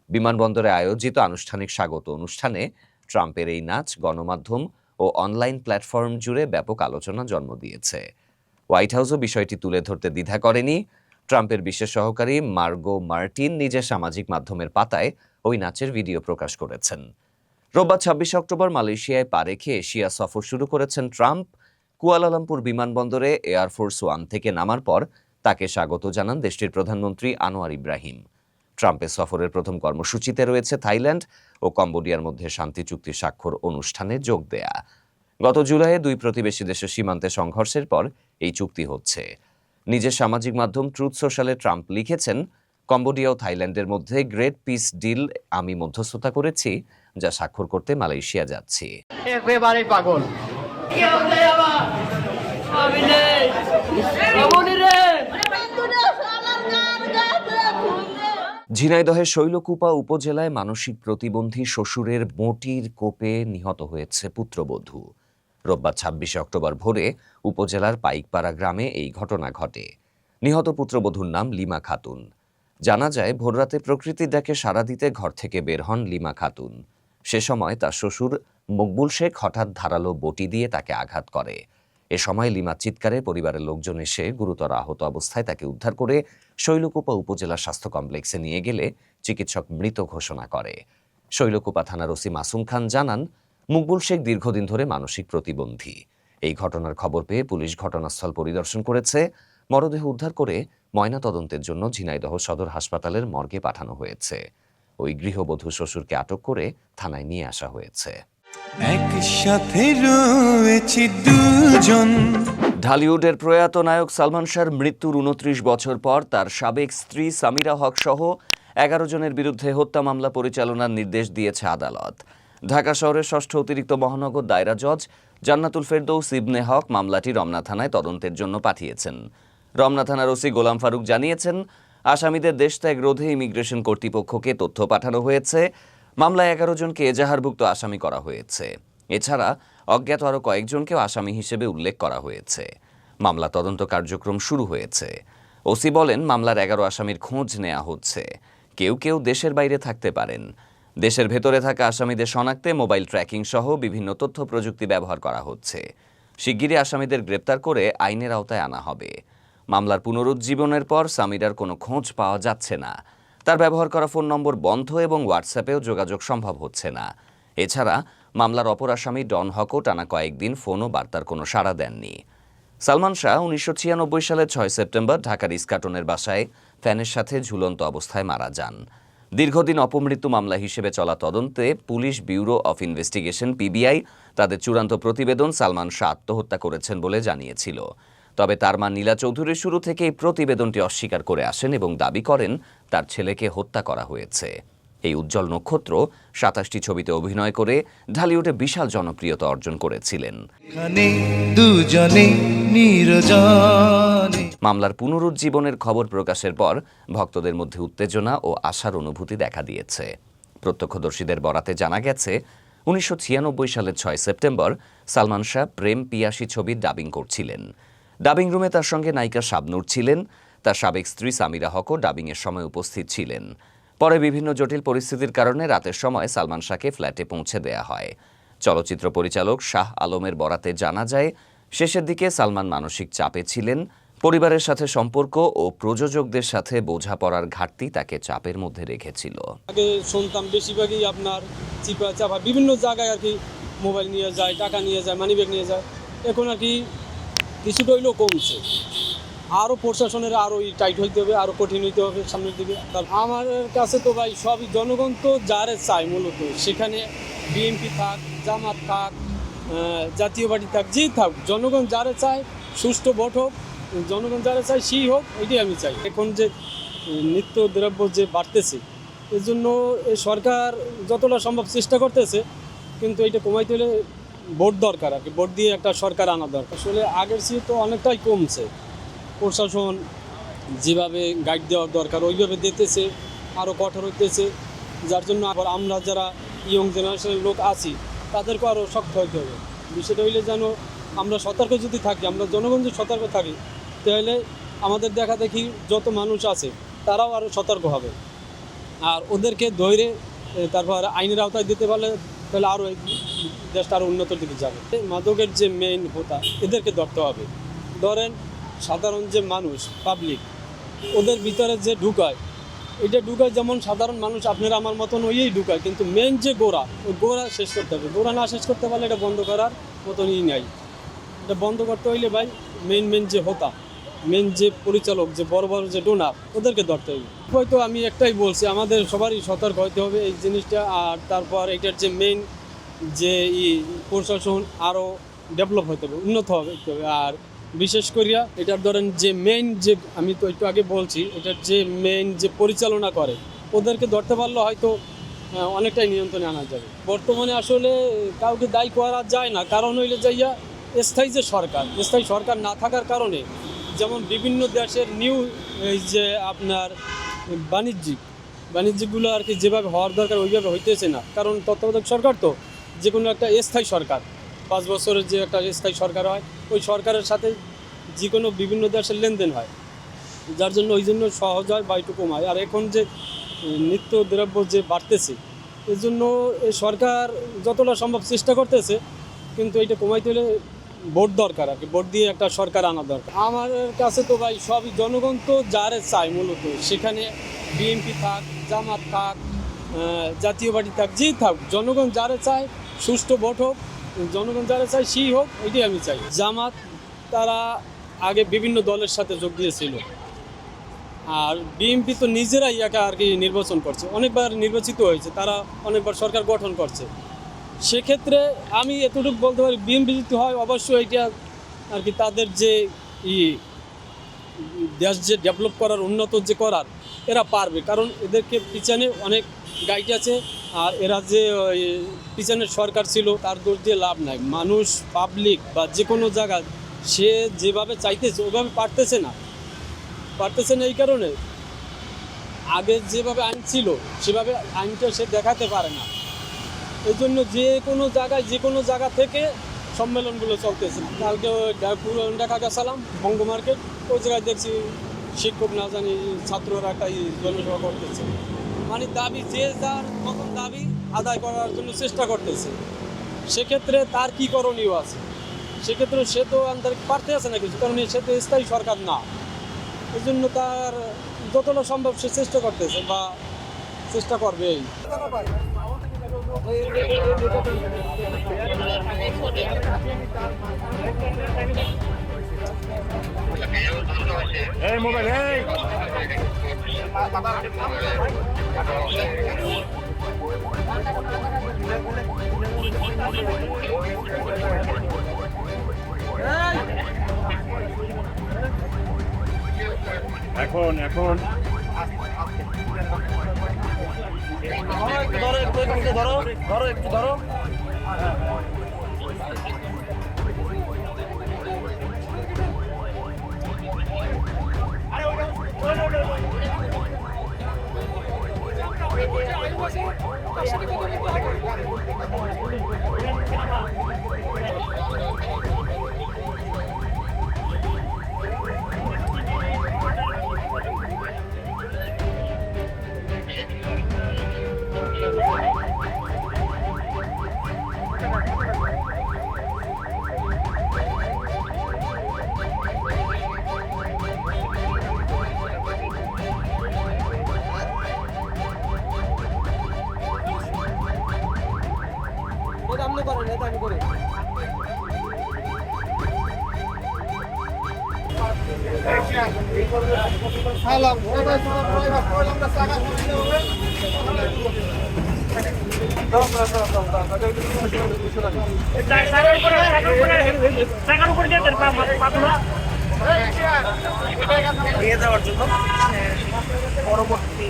বিমানবন্দরে আয়োজিত আনুষ্ঠানিক স্বাগত অনুষ্ঠানে ট্রাম্পের এই নাচ গণমাধ্যম ও অনলাইন প্ল্যাটফর্ম জুড়ে ব্যাপক আলোচনা জন্ম দিয়েছে। হোয়াইট হাউসও বিষয়টি তুলে ধরতে দ্বিধা করেনি। ট্রাম্পের বিশেষ সহকারী মার্গো মার্টিন নিজের সামাজিক মাধ্যমের পাতায় ওই নাচের ভিডিও প্রকাশ করেছেন। রোববার 26 অক্টোবর মালয়েশিয়ায় পা রেখে এশিয়া সফর শুরু করেছেন ট্রাম্প। কুয়ালালামপুর বিমানবন্দরে এয়ারফোর্স ওয়ান থেকে নামার পর তাকে স্বাগত জানান দেশটির প্রধানমন্ত্রী আনোয়ার ইব্রাহিম। ট্রাম্পের সফরের প্রথম কর্মসূচিতে রয়েছে থাইল্যান্ড ও কম্বোডিয়ার মধ্যে শান্তি চুক্তি স্বাক্ষর অনুষ্ঠানে যোগ দেয়া। গত জুলাইয়ে 2 প্রতিবেশী দেশের সীমান্তে সংঘর্ষের পর এই চুক্তি হচ্ছে। নিজের সামাজিক মাধ্যম ট্রুথ সোশ্যালে ট্রাম্প লিখেছেন, কম্বোডিয়া ও থাইল্যান্ডের মধ্যে গ্রেট পিস ডিল আমি মধ্যস্থতা করেছি, যা স্বাক্ষর করতে মালয়েশিয়া যাচ্ছি। একেবারে পাগল। ঝিনাইদহের শৈলকুপা উপজেলায় মানসিক প্রতিবন্ধী শ্বশুরের বঁটির কোপে নিহত হয়েছে পুত্রবধূ। রোববার ২৬ অক্টোবর ভোরে উপজেলার পাইকপাড়া গ্রামে এই ঘটনা ঘটে। নিহত পুত্রবধূর নাম লিমা খাতুন। জানা যায়, ভোররাতে প্রকৃতির ডাকে সাড়া দিতে ঘর থেকে বের হন লিমা খাতুন। সে সময় তার শ্বশুর মকবুল শেখ হঠাৎ ধারালো বঁটি দিয়ে তাকে আঘাত করে। এ সময় লিমার চিৎকারে পরিবারের লোকজন এসে গুরুতর আহত অবস্থায় তাকে উদ্ধার করে শৈলকুপা উপজেলা স্বাস্থ্য কমপ্লেক্সে নিয়ে গেলে চিকিৎসক মৃত ঘোষণা করে। শৈলকুপা থানার ওসি মাসুম খান জানান, মকবুল শেখ দীর্ঘদিন ধরে মানসিক প্রতিবন্ধী। এই ঘটনার খবর পেয়ে পুলিশ ঘটনাস্থল পরিদর্শন করেছে। মরদেহ উদ্ধার করে ময়নাতদন্তের জন্য ঝিনাইদহ সদর হাসপাতালের মর্গে পাঠানো হয়েছে। ওই গৃহবধূ শ্বশুরকে আটক করে থানায় নিয়ে আসা হয়েছে। একসাথে রয়েছি দুজন। ঢালিউডের প্রয়াত নায়ক সালমান শাহর মৃত্যুর ২৯ বছর পর তার সাবেক স্ত্রী সামিরা হক সহ ১১ জনের বিরুদ্ধে হত্যা মামলা পরিচালনার নির্দেশ দিয়েছে আদালত। ঢাকা শহরের ৬ষ্ঠ অতিরিক্ত মহানগর দায়রা জজ জান্নাতুল ফেরদৌস ইবনে হক মামলাটি রমনা থানায় তদন্তের জন্য পাঠিয়েছেন। রমনা থানার ওসি গোলাম ফারুক জানিয়েছেন, আসামিদের দেশত্যাগ রোধে ইমিগ্রেশন কর্তৃপক্ষকে তথ্য পাঠানো হয়েছে। মামলায় ১১ জনকে এজাহারভুক্ত আসামি করা হয়েছে। এছাড়া অজ্ঞাত আরও কয়েকজনকেও আসামি হিসেবে উল্লেখ করা হয়েছে। মামলা তদন্ত কার্যক্রম শুরু হয়েছে। ওসি বলেন, মামলার ১১ আসামির খোঁজ নেওয়া হচ্ছে। কেউ কেউ দেশের বাইরে থাকতে পারেন। দেশের ভেতরে থাকা আসামিদের শনাক্তে মোবাইল ট্র্যাকিং সহ বিভিন্ন তথ্য প্রযুক্তি ব্যবহার করা হচ্ছে। শিগগিরই আসামিদের গ্রেপ্তার করে আইনের আওতায় আনা হবে। মামলার পুনরুজ্জীবনের পর সামিরার কোনো খোঁজ পাওয়া যাচ্ছে না। তার ব্যবহার করা ফোন নম্বর বন্ধ এবং হোয়াটসঅ্যাপেও যোগাযোগ সম্ভব হচ্ছে না। এছাড়া মামলার অপর আসামি ডন হকও টানা কয়েকদিন ফোন ও বার্তার কোনো সাড়া দেননি। সালমান শাহ ১৯৯৬ সালের ৬ সেপ্টেম্বর ঢাকার ইস্কাটনের বাসায় ফ্যানের সাথে ঝুলন্ত অবস্থায় মারা যান। দীর্ঘদিন অপমৃত্যু মামলা হিসেবে চলা তদন্তে police bureau of investigation PBI তাদের চূড়ান্ত প্রতিবেদন সালমান শাহ আত্মহত্যা করেছেন বলে জানিয়েছিল। তবে তার মা নীলা চৌধুরী শুরু থেকেই প্রতিবেদনটি অস্বীকার করে আসেন এবং দাবি করেন তার ছেলেকে হত্যা করা হয়েছে। এই উজ্জ্বল নক্ষত্র ২৭টি ছবিতে অভিনয় করে ঢালিউডে বিশাল জনপ্রিয়তা অর্জন করেছিলেন। মামলার পুনরুজ্জীবনের খবর প্রকাশের পর ভক্তদের মধ্যে উত্তেজনা ও আশার অনুভূতি দেখা দিয়েছে। প্রত্যক্ষদর্শীদের বরাতে জানা গেছে, ১৯৯৬ সালের ৬ সেপ্টেম্বর সালমান শাহ প্রেম পিয়াসী ছবির ডাবিং করছিলেন। ডাবিং রুমে তার সঙ্গে নায়িকা শাবনূর ছিলেন। তার সাবেক স্ত্রী সামিরা হকও ডাবিংয়ের সময় উপস্থিত ছিলেন। পরে বিভিন্ন জটিল পরিস্থিতির কারণে রাতের সময় সালমান শাহকে ফ্ল্যাটে পৌঁছে দেয়া হয়। চলচ্চিত্র পরিচালক শাহ আলমের বরাতে জানা যায়, শেষের দিকে সালমান মানসিক চাপে ছিলেন। পরিবারের সাথে সম্পর্ক ও প্রযোজকদের সাথে বোঝাপড়ার ঘাটতি তাকে চাপের মধ্যে রেখেছিল। আগে শুনতাম বেশিরভাগই আপনার চিপা চাপা বিভিন্ন জায়গায় আর কি মোবাইল নিয়ে যায়, টাকা নিয়ে যায়, মানিব্যাগ নিয়ে যায়। এখন আর কি কিছুটা হইলেও কমছে। আরও প্রশাসনের আরও টাইট হইতে হবে, আরও কঠিন হইতে হবে সামনের দিকে। আমার কাছে তো ভাই সবই জনগণ তো যারে চায় মূলত, সেখানে বিএনপি থাক, জামাত থাক, জাতীয় পার্টি থাক, যেই থাক, জনগণ যারে চায় সুষ্ঠু ভোট হোক, জনগণ যারা চায় সেই হোক, এটাই আমি চাই। এখন যে নিত্য দ্রব্য যে বাড়তেছে, এর জন্য সরকার যতটা সম্ভব চেষ্টা করতেছে, কিন্তু এটা কমাইতে হলে ভোট দরকার আর কি। ভোট দিয়ে একটা সরকার আনা দরকার। আসলে আগের চেয়ে তো অনেকটাই কমছে। প্রশাসন যেভাবে গাইড দেওয়ার দরকার ওইভাবে দিতেছে, আরও কঠোর হইতেছে। যার জন্য আবার আমরা যারা ইয়ং জেনারেশনের লোক আছি তাদেরকে আরও শক্ত হইতে হবে। বিষয়টা হইলে যেন আমরা সতর্ক যদি থাকি, আমরা জনগণ যদি সতর্ক থাকি, তাহলে আমাদের দেখা দেখি যত মানুষ আছে তারাও আরও সতর্ক হবে। আর ওদেরকে ধরে তারপর আইনের আওতায় দিতে পারলে তাহলে আরও দেশটা আরও উন্নতির দিকে যাবে। মাদকের যে মেইন হোতা, এদেরকে ধরতে হবে। ধরেন সাধারণ যে মানুষ, পাবলিক, ওদের ভিতরে যে ঢুকায়, এটা ঢুকায় যেমন সাধারণ মানুষ আপনারা আমার মতন ওইই ঢুকায়, কিন্তু মেইন যে গোড়া, ওই গোড়া শেষ করতে হবে। গোড়া না শেষ করতে পারলে এটা বন্ধ করার মতনই নাই। এটা বন্ধ করতে হইলে ভাই মেইন যে হোতা, মেইন যে পরিচালক, যে বড় বড় যে ডোনার, ওদেরকে ধরতে হবে। হয়তো আমি একটাই বলছি, আমাদের সবারই সতর্ক হতে হবে এই জিনিসটা। আর তারপর এটার যে মেইন যে প্রশাসন আরও ডেভেলপ হতে হবে, উন্নত হবে। আর বিশেষ করিয়া এটার ধরেন যে মেইন যে, আমি তো একটু আগে বলছি, এটার যে মেইন যে পরিচালনা করে, ওদেরকে ধরতে পারলে হয়তো অনেকটাই নিয়ন্ত্রণে আনা যাবে। বর্তমানে আসলে কাউকে দায়ী করা যায় না, কারণ হইলে যাইয়া স্থায়ী যে সরকার, স্থায়ী সরকার না থাকার কারণে যেমন বিভিন্ন দেশের নিউ এই যে আপনার বাণিজ্যিক বাণিজ্যিকগুলো আর কি যেভাবে হওয়ার দরকার ওইভাবে হইতেছে না, কারণ তত্ত্বাবধায়ক সরকার তো যে কোনো একটা স্থায়ী সরকার, 5 বছরের যে একটা স্থায়ী সরকার হয়, ওই সরকারের সাথে যে কোনো বিভিন্ন দেশের লেনদেন হয়, যার জন্য ওই জন্য সহজ হয় বা একটু কম হয়। আর এখন যে নিত্য দ্রব্য যে বাড়তেছে, এর জন্য এই সরকার যতটা সম্ভব চেষ্টা করতেছে, কিন্তু এটা কমাইতে হলে ভোট দরকার আর কি, ভোট দিয়ে একটা সরকার আনা দরকার। আমার কাছে তো ভাই সবই জনগণ তো যারে চায় মূলত, সেখানে বিএনপি থাক, জামাত থাক, জাতীয় পার্টি থাক, যেই থাক, জনগণ যারে চায় সুষ্ঠু ভোট হোক, জনগণ যারা চায় সেই হোক, এটাই আমি চাই। জামাত তারা আগে বিভিন্ন দলের সাথে যোগ দিয়েছিল, আর বিএনপি তো নিজেরাই একা আর কি নির্বাচন করছে, অনেকবার নির্বাচিত হয়েছে, তারা অনেকবার সরকার গঠন করছে। সেক্ষেত্রে আমি এতটুকু বলতে পারি, বিএনপি যদি হয় অবশ্যই এটা আর কি তাদের যে দেশ যে ডেভেলপ করার, উন্নত যে করার, এরা পারবে, কারণ এদেরকে পিছনে অনেক গাইড আছে। আর এরা যে পিছনের সরকার ছিল তার দোষ দিয়ে লাভ নাই। মানুষ, পাবলিক বা যে কোনো জায়গা সে যেভাবে চাইতেছে ওইভাবে পারতেছে না এই কারণে আগে যেভাবে আইন ছিল সেভাবে আইনটা সে দেখাতে পারে না। এই জন্য যে কোনো জায়গা থেকে সম্মেলনগুলো চলতেছে। কালকে ঢাকা গেছিলাম বঙ্গ মার্কেট, ওই জায়গায় দেখছি শিক্ষক না জানি ছাত্ররা একটা জনসভা করতেছে, মানে দাবি যে যার মতন দাবি আদায় করার জন্য চেষ্টা করতেছে। সেক্ষেত্রে তার কী করণীয় আছে? সেক্ষেত্রে সে তো আন্তরিক পারতে আছে না কিছু, কারণ সে তো স্থায়ী সরকার না। এই জন্য তার যতটা সম্ভব সে চেষ্টা করতেছে বা চেষ্টা করবে। এখন ধরো নিয়ে যাওয়ার জন্য পরবর্তী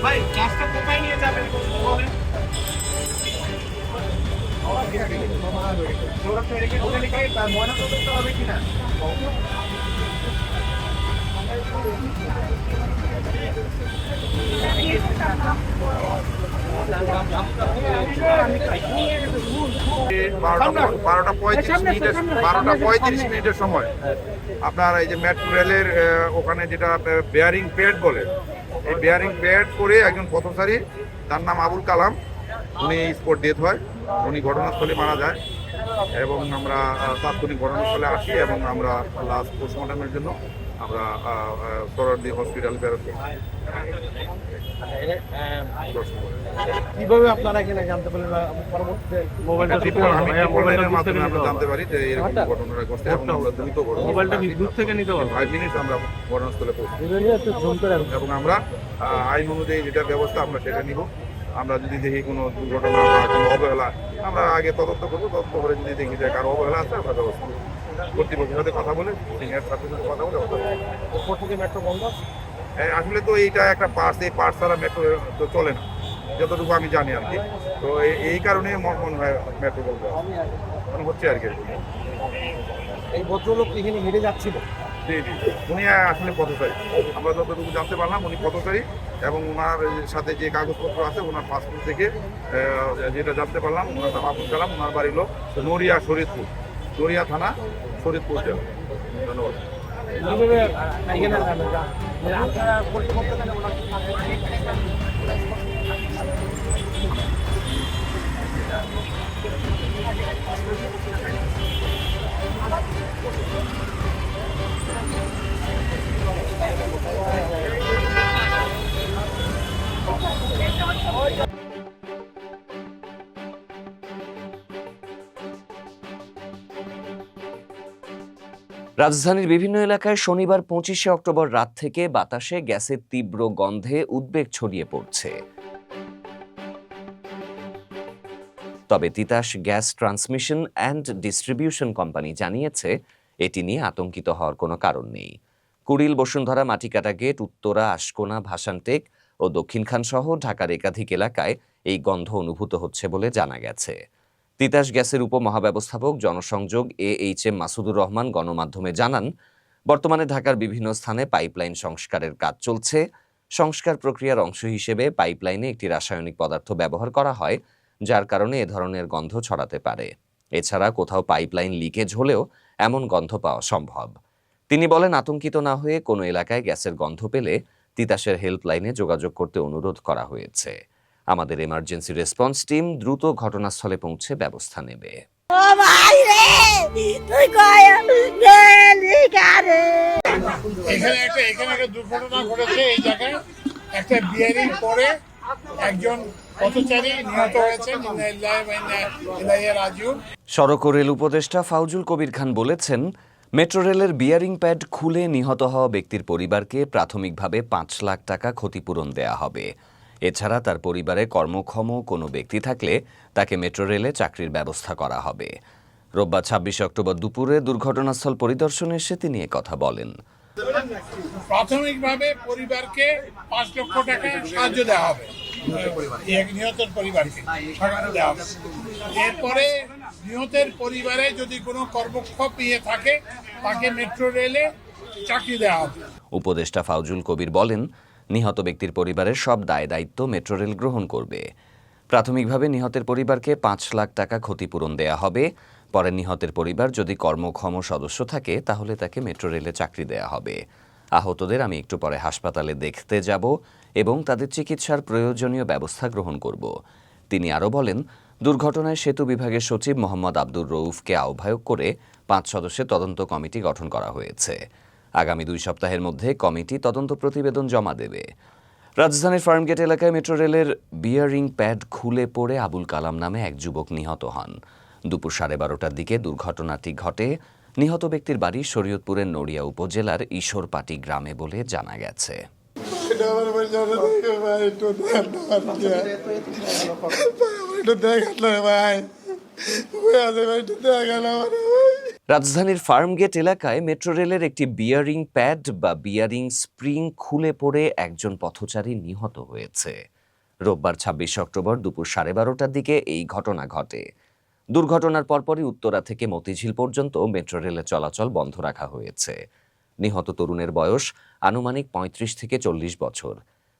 ভাই রাস্তা কোথায় নিয়ে যাবেন বলেন? হবে কিনা বারোটা 35 মিনিটের সময় আপনার এই যে মেট্রো রেলের ওখানে যেটা বেয়ারিং প্যাড বলে, এই বেয়ারিং প্যাড করে একজন পথচারী, তার নাম আবুল কালাম, উনি স্পট ডেথ হয়, উনি ঘটনাস্থলে মারা যায় এবং আমরা তাৎক্ষণিক ঘটনাস্থলে আসি এবং আমরা লাস্ট পোস্টমর্টমের জন্য আমরা সরারদি হসপিটাল ফেরত করি। কিভাবে আপনারা এখানে জানতে পারলেন? পরবর্তীতে মোবাইলের মাধ্যমে আমরা জানতে পারি যে এরকম ঘটনাটা ঘটছে এবং আমরা দ্রুত মোবাইলটা দূর থেকে নিতে পারবো, 5 মিনিট আমরা ঘটনাস্থলে পৌঁছি এবং আমরা আইন অনুযায়ী যেটা ব্যবস্থা আমরা সেটা নিব। আমরা যদি দেখি কোনো দুর্ঘটনা বা কোনো অবহেলা আমরা আগে তদন্ত করবো, তদন্ত করে যদি দেখি যে কারো অবহেলা আছে আমরা ব্যবস্থা করবো। কর্তৃপক্ষের সাথে কথা বলে, সিনিয়র সাথে কথা বলে উপর থেকে মেট্রো বন্ধ। আসলে তো এইটা একটা পার্টস, এই পার্টস ছাড়া মেট্রো তো চলে না যতটুকু আমি জানি আর কি। তো এই কারণে মনে হয় মেট্রো বন্ধ মনে হচ্ছে আর কি। এই ভদ্রলোক এখানে হেঁটে যাচ্ছিল। জি জি, উনি আসলে পথচারী, আমরা যতটুকু জানতে পারলাম উনি পথচারী, এবং ওনার সাথে যে কাগজপত্র আছে ওনার পাসপোর্ট থেকে যেটা জানতে পারলাম, ওনার নাম আবুল কালাম, ওনার বাড়ি হলো নড়িয়া শরীয়তপুর, নড়িয়া থানা, শরীয়তপুর জেলা। ধন্যবাদ। রাজধানীর বিভিন্ন এলাকায় শনিবার 25শে অক্টোবর রাত থেকে বাতাসে গ্যাসের তীব্র গন্ধে উদ্বেগ ছড়িয়ে পড়ছে। তবে Titas gas transmission and distribution company জানিয়েছে এটি নিয়ে আতঙ্কিত হওয়ার কোনো কারণ নেই। কুড়িল, বসুন্ধরা, মাটিকাটা গেট, উত্তরা, আশকোনা, ভাসানটেক ও দক্ষিণখান সহ ঢাকার একাধিক এলাকায় এই গন্ধ অনুভূত হচ্ছে বলে জানা গেছে। তিতাস গ্যাসের উপমহাব্যবস্থাপক জনসংযোগ AHM মাসুদুর রহমান গণমাধ্যমে জানান, বর্তমানে ঢাকার বিভিন্ন স্থানে পাইপলাইন সংস্কারের কাজ চলছে। সংস্কার প্রক্রিয়ার অংশ হিসেবে পাইপলাইনে একটি রাসায়নিক পদার্থ ব্যবহার করা হয়, যার কারণে এ ধরনের গন্ধ ছড়াতে পারে। এছাড়া কোথাও পাইপলাইন লিকেজ হলেও এমন গন্ধ পাওয়া সম্ভব। তিনি বলেন, আতঙ্কিত না হয়ে কোনো এলাকায় গ্যাসের গন্ধ পেলে তিতাসের হেল্পলাইনে যোগাযোগ করতে অনুরোধ করা হয়েছে। আমাদের এমার্জেন্সি রেসপন্স টিম দ্রুত ঘটনাস্থলে পৌঁছে ব্যবস্থা নেবে। এখানে একটা দুর্ঘটনা ঘটেছে। এই জায়গায় একটা বিয়ারিং পরে একজন পথচারী নিহত হয়েছেন। সড়ক ও রেল উপদেষ্টা ফাউজুল কবির খান বলেছেন, মেট্রো রেলের বিয়ারিং প্যাড খুলে নিহত হওয়া ব্যক্তির পরিবারকে প্রাথমিকভাবে 5 লাখ টাকা ক্ষতিপূরণ দেয়া হবে। এছাড়া তার পরিবারে কর্মক্ষম কোনো ব্যক্তি থাকলে তাকে মেট্রো রেলে চাকরির ব্যবস্থা করা হবে। রোববার 26 অক্টোবর দুপুরে দুর্ঘটনাস্থল পরিদর্শনে এসে তিনি কথা বলেন। প্রাথমিকভাবে পরিবারকে 5 লক্ষ টাকা সাহায্য দেওয়া হবে, নিহতের পরিবারকে দেওয়া হবে। এরপরে নিহতের পরিবারে যদি কোনো কর্মক্ষম ইয়ে থাকে তাকে মেট্রো রেলে চাকরি দেওয়া হবে। উপদেষ্টা ফাউজুল কবির বলেন, নিহত ব্যক্তির পরিবারের সব দায় দায়িত্ব মেট্রো রেল গ্রহণ করবে। প্রাথমিকভাবে নিহতের পরিবারকে 5 লাখ টাকা ক্ষতিপূরণ দেয়া হবে। পরে নিহতের পরিবার যদি কর্মক্ষম সদস্য থাকে তাহলে তাকে মেট্রো রেলে চাকরি দেয়া হবে। আহতদের আমি একটু পরে হাসপাতালে দেখতে যাব এবং তাদের চিকিৎসার প্রয়োজনীয় ব্যবস্থা গ্রহণ করব। তিনি আরও বলেন, দুর্ঘটনায় সেতু বিভাগের সচিব মোহাম্মদ আব্দুর রউফকে আহ্বায়ক করে 5 সদস্যের তদন্ত কমিটি গঠন করা হয়েছে। আগামী 2 সপ্তাহের মধ্যে কমিটি তদন্ত প্রতিবেদন জমা দেবে। রাজধানীর ফার্মগেট এলাকায় মেট্রো রেলের বিয়ারিং প্যাড খুলে পড়ে আবুল কালাম নামে এক যুবক নিহত হন। দুপুর 12:30টার দিকে দুর্ঘটনাটি ঘটে। নিহত ব্যক্তির বাড়ি শরীয়তপুরের নড়িয়া উপজেলার ঈশ্বরপাটি গ্রামে বলে জানা গেছে। রাজধানীর ফার্মগেট এলাকায় মেট্রো রেলের একটি বিয়ারিং প্যাড বা বিয়ারিং স্প্রিং খুলে পড়ে একজন পথচারী নিহত হয়েছে। রোববার 26 অক্টোবর দুপুর 12:30টার দিকে এই ঘটনা ঘটে। দুর্ঘটনার পরপরই উত্তরা থেকে মতিঝিল পর্যন্ত মেট্রো রেলের চলাচল বন্ধ রাখা হয়েছে। নিহত তরুণের বয়স আনুমানিক 35 থেকে 40 বছর।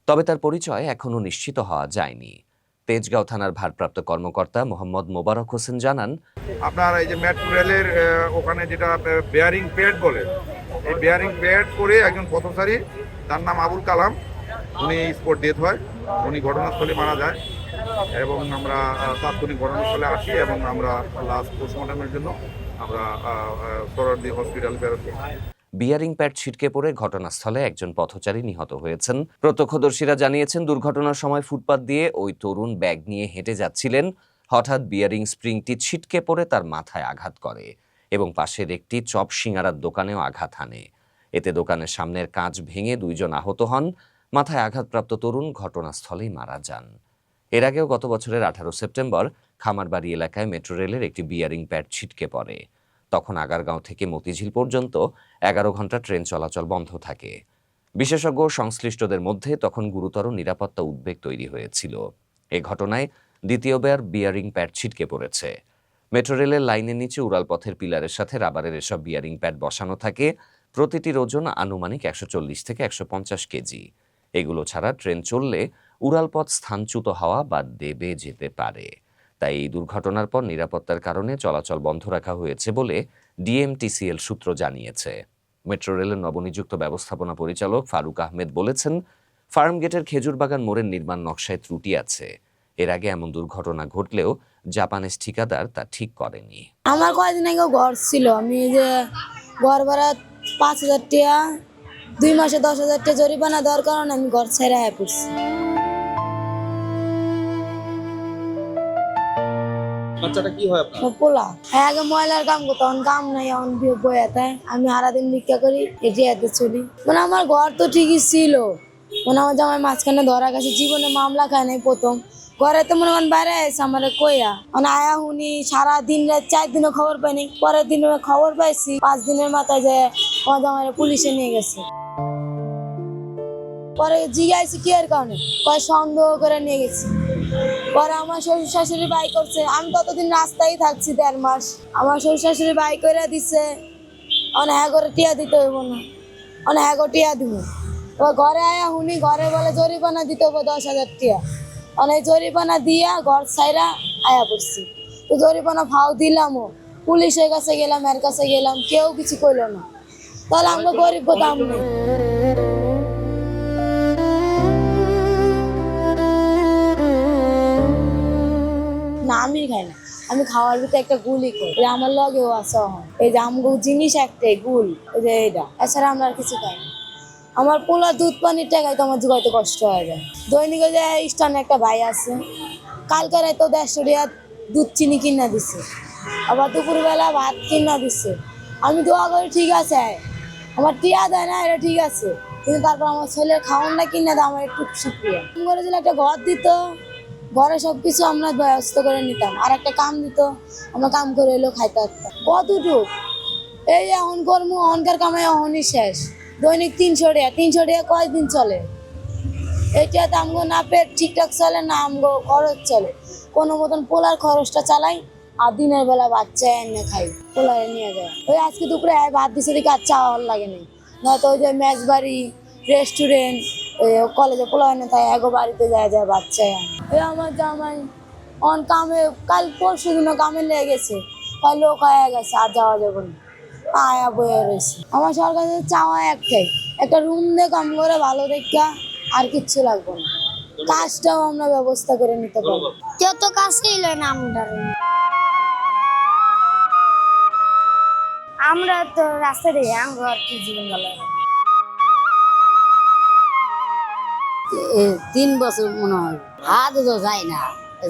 তবে তার পরিচয় এখনও নিশ্চিত হওয়া যায়নি। তেজগাঁও থানার ভারপ্রাপ্ত কর্মকর্তা মোহাম্মদ মোবারক হোসেন জানান, আপনার এই যে মেট্রো রেলের ওখানে যেটা বেয়ারিং প্যাড বলে, এই বেয়ারিং প্যাড করে একজন পথচারী, তার নাম আবুল কালাম, উনি স্পট ডেথ হয়, উনি ঘটনাস্থলে মারা যায় এবং আমরা তাৎক্ষণিক ঘটনাস্থলে আসি এবং আমরা লাস্ট পোস্টমর্টমের জন্য আমরা সরারদি হসপিটাল প্রেরণ করি। বিয়ারিং প্যাড ছিটকে পড়ে ঘটনাস্থলে একজন পথচারী নিহত হয়েছেন। প্রত্যক্ষদর্শীরা জানিয়েছেন, দুর্ঘটনার সময় ফুটপাত দিয়ে ওই তরুণ ব্যাগ নিয়ে হেঁটে যাচ্ছিলেন। হঠাৎ বিয়ারিং স্প্রিংটি ছিটকে পড়ে তার মাথায় আঘাত করে এবং পাশের একটি চপ সিঙ্গারার দোকানেও আঘাত হানে। এতে দোকানের সামনের কাঁচ ভেঙে 2 জন আহত হন। মাথায় আঘাতপ্রাপ্ত তরুণ ঘটনাস্থলেই মারা যান। এর আগেও গত বছরের 18 সেপ্টেম্বর খামারবাড়ি এলাকায় মেট্রো রেলের একটি বিয়ারিং প্যাড ছিটকে পড়ে। তখন আগারগাঁও থেকে মতিঝিল পর্যন্ত ১১ ঘন্টা ট্রেন চলাচল বন্ধ থাকে। বিশেষজ্ঞ ও সংশ্লিষ্টদের মধ্যে তখন গুরুতর নিরাপত্তা উদ্বেগ তৈরি হয়েছিল। এ ঘটনায় দ্বিতীয়বার বিয়ারিং প্যাড ছিটকে পড়েছে। মেট্রো রেলের লাইনের নিচে উড়ালপথের পিলারের সাথে রাবারের এসব বিয়ারিং প্যাড বসানো থাকে। প্রতিটির ওজন আনুমানিক ১৪০ থেকে ১৫০ কেজি। এগুলো ছাড়া ট্রেন চললে উড়ালপথ স্থানচ্যুত হওয়া বা দেবে যেতে পারে। তাই এই দুর্ঘটনার পর নিরাপত্তার কারণে চলাচল বন্ধ রাখা হয়েছে বলে ডিএমটিসিএল সূত্র জানিয়েছে। মেট্রো রেলের নবনিযুক্ত ব্যবস্থাপনা পরিচালক ফারুক আহমেদ বলেছেন, ফার্মগেটের খেজুরবাগান মোড়ের নির্মাণ নকশায় ত্রুটি আছে। এর আগে এমন দুর্ঘটনা ঘটলেও জাপানিজ ঠিকাদার তা ঠিক করেনি। আমার কয়েকদিন আগে ঘর ছিল, আমি যে ঘর ভাড়া ৫,০০০ টাকা, ২ মাসে ১০,০০০ টাকা জরিমানা দেওয়ার কারণে আমি ঘর ছেড়ে আয়া পড়ছি। বাচ্চাটা কি হয় আপনার? পোলা আগে ময়লার কাম করতো, তখন কাম নাই, এখন বইয়াতে আমি সারাদিন ভিক্ষা করি, এটি এতে চলি। মানে আমার ঘর তো ঠিকই ছিল, মানে আমার জামাই মাঝখানে ধরা গেছে, জীবনে মামলা খায় নাই প্রথম। ঘরে তো মনে করেন বাইরে আছে আমার কইয়া, মানে আয়া হুনি সারাদিন রাত ৪ দিনও খবর পাইনি। পরের দিন খবর পাইছি ৫ দিনের মাথায় যে আমার জামাই পুলিশে নিয়ে গেছে। পরে জিজ্ঞাসা কি এর কারণে, কয় সন্দেহ করে নিয়ে গেছি। পরে আমার শ্বশুর শাশুড়ি বাই করছে, আমি ততদিন রাস্তায় থাকছি ১.৫ মাস। আমার শ্বশুর শাশুড়ি বাই করে দিচ্ছে, অনেক করে টিয়া দিতে হইব না, অনেক টিয়া দিব। ঘরে আয়া হুনি, ঘরে বলে জরিমানা দিতে হবে ১০,০০০ টাকা। অনেক জরিমানা দিয়া ঘর ছাইরা আয়া পড়ছি। তো জরিমানা ফাও দিলামও, পুলিশের কাছে গেলাম, এর কাছে গেলাম, কেউ কিছু কইল না। তাহলে আমরা গরিব দাম নেই। না আমি খাই না, আমি খাওয়ার ভিতরে একটা গুলি করি, আমার লগেও আছে। এই যে আমগো জিনিস একটাই গুল, এই যে এটা, এছাড়া আমরা আর কিছু খাই না। আমার পোলা দুধ পানির টাকায় তো আমার জোগাইতে কষ্ট হয়ে যায়। দৈনিক যে স্টানে একটা ভাই আছে, কালকে রাতে ১৫০ টাকা দুধ চিনি কিনা দিচ্ছে, আবার দুপুরবেলা ভাত কিনা দিচ্ছে। আমি দোয়া করি ঠিক আছে, আমার টিয়া দেয় না, এটা ঠিক আছে, কিন্তু তারপর আমার ছেলের খাওয়ানটা কিনা দেয়, আমার একটু সুপ্রিয়া। ঘরে যদি একটা ঘর দিত, ঘরে সবকিছু আমরা ব্যবস্থা করে নিতাম, আর একটা কাম দিত, আমরা কাম করে এলেও খাইতে পারতাম। কতটুক এই এখন কর্ম, অহংকার কামাই এখনই শেষ। দৈনিক ৩০০ টাকা, ৩০০ টাকা কয়দিন চলে? এইটা তো আমগো না পেট ঠিকঠাক চলে না, আমগো খরচ চলে। কোনো মতন পোলার খরচটা চালাই, আর দিনের বেলা বাচ্চা এনে খাই, পোলারে নিয়ে যায়। ওই আজকে দুপুরে ভাত দিছে দিকে আর চাওয়ার লাগে নেই, নয়তো ওই যে মেজবাড়ি রেস্টুরেন্ট, ওই কলেজে পোলা এনে তাই এগো বাড়িতে যায় বাচ্চা আনে। ওই আমার জামাই অন কামে, কাল পরশু দিনও কামে লেগে গেছে, তাই লোক হয়ে গেছে, আর যাওয়া যাবে না, আয়া বয়ে রয়েছে। আমার সরকার চাওয়া একটাই, একটা রুম দিয়ে কাম করে ভালো দেখা, আর কিচ্ছু লাগবে না। কাজটাও আমরা ব্যবস্থা করে নিতে পারবো। কেউ তো কাছেই লয় না আমরা তো রাস্তা দিয়ে ঘর কি জীবন ভালো। ৩ বছর মনে হয় হাত তো যাই না,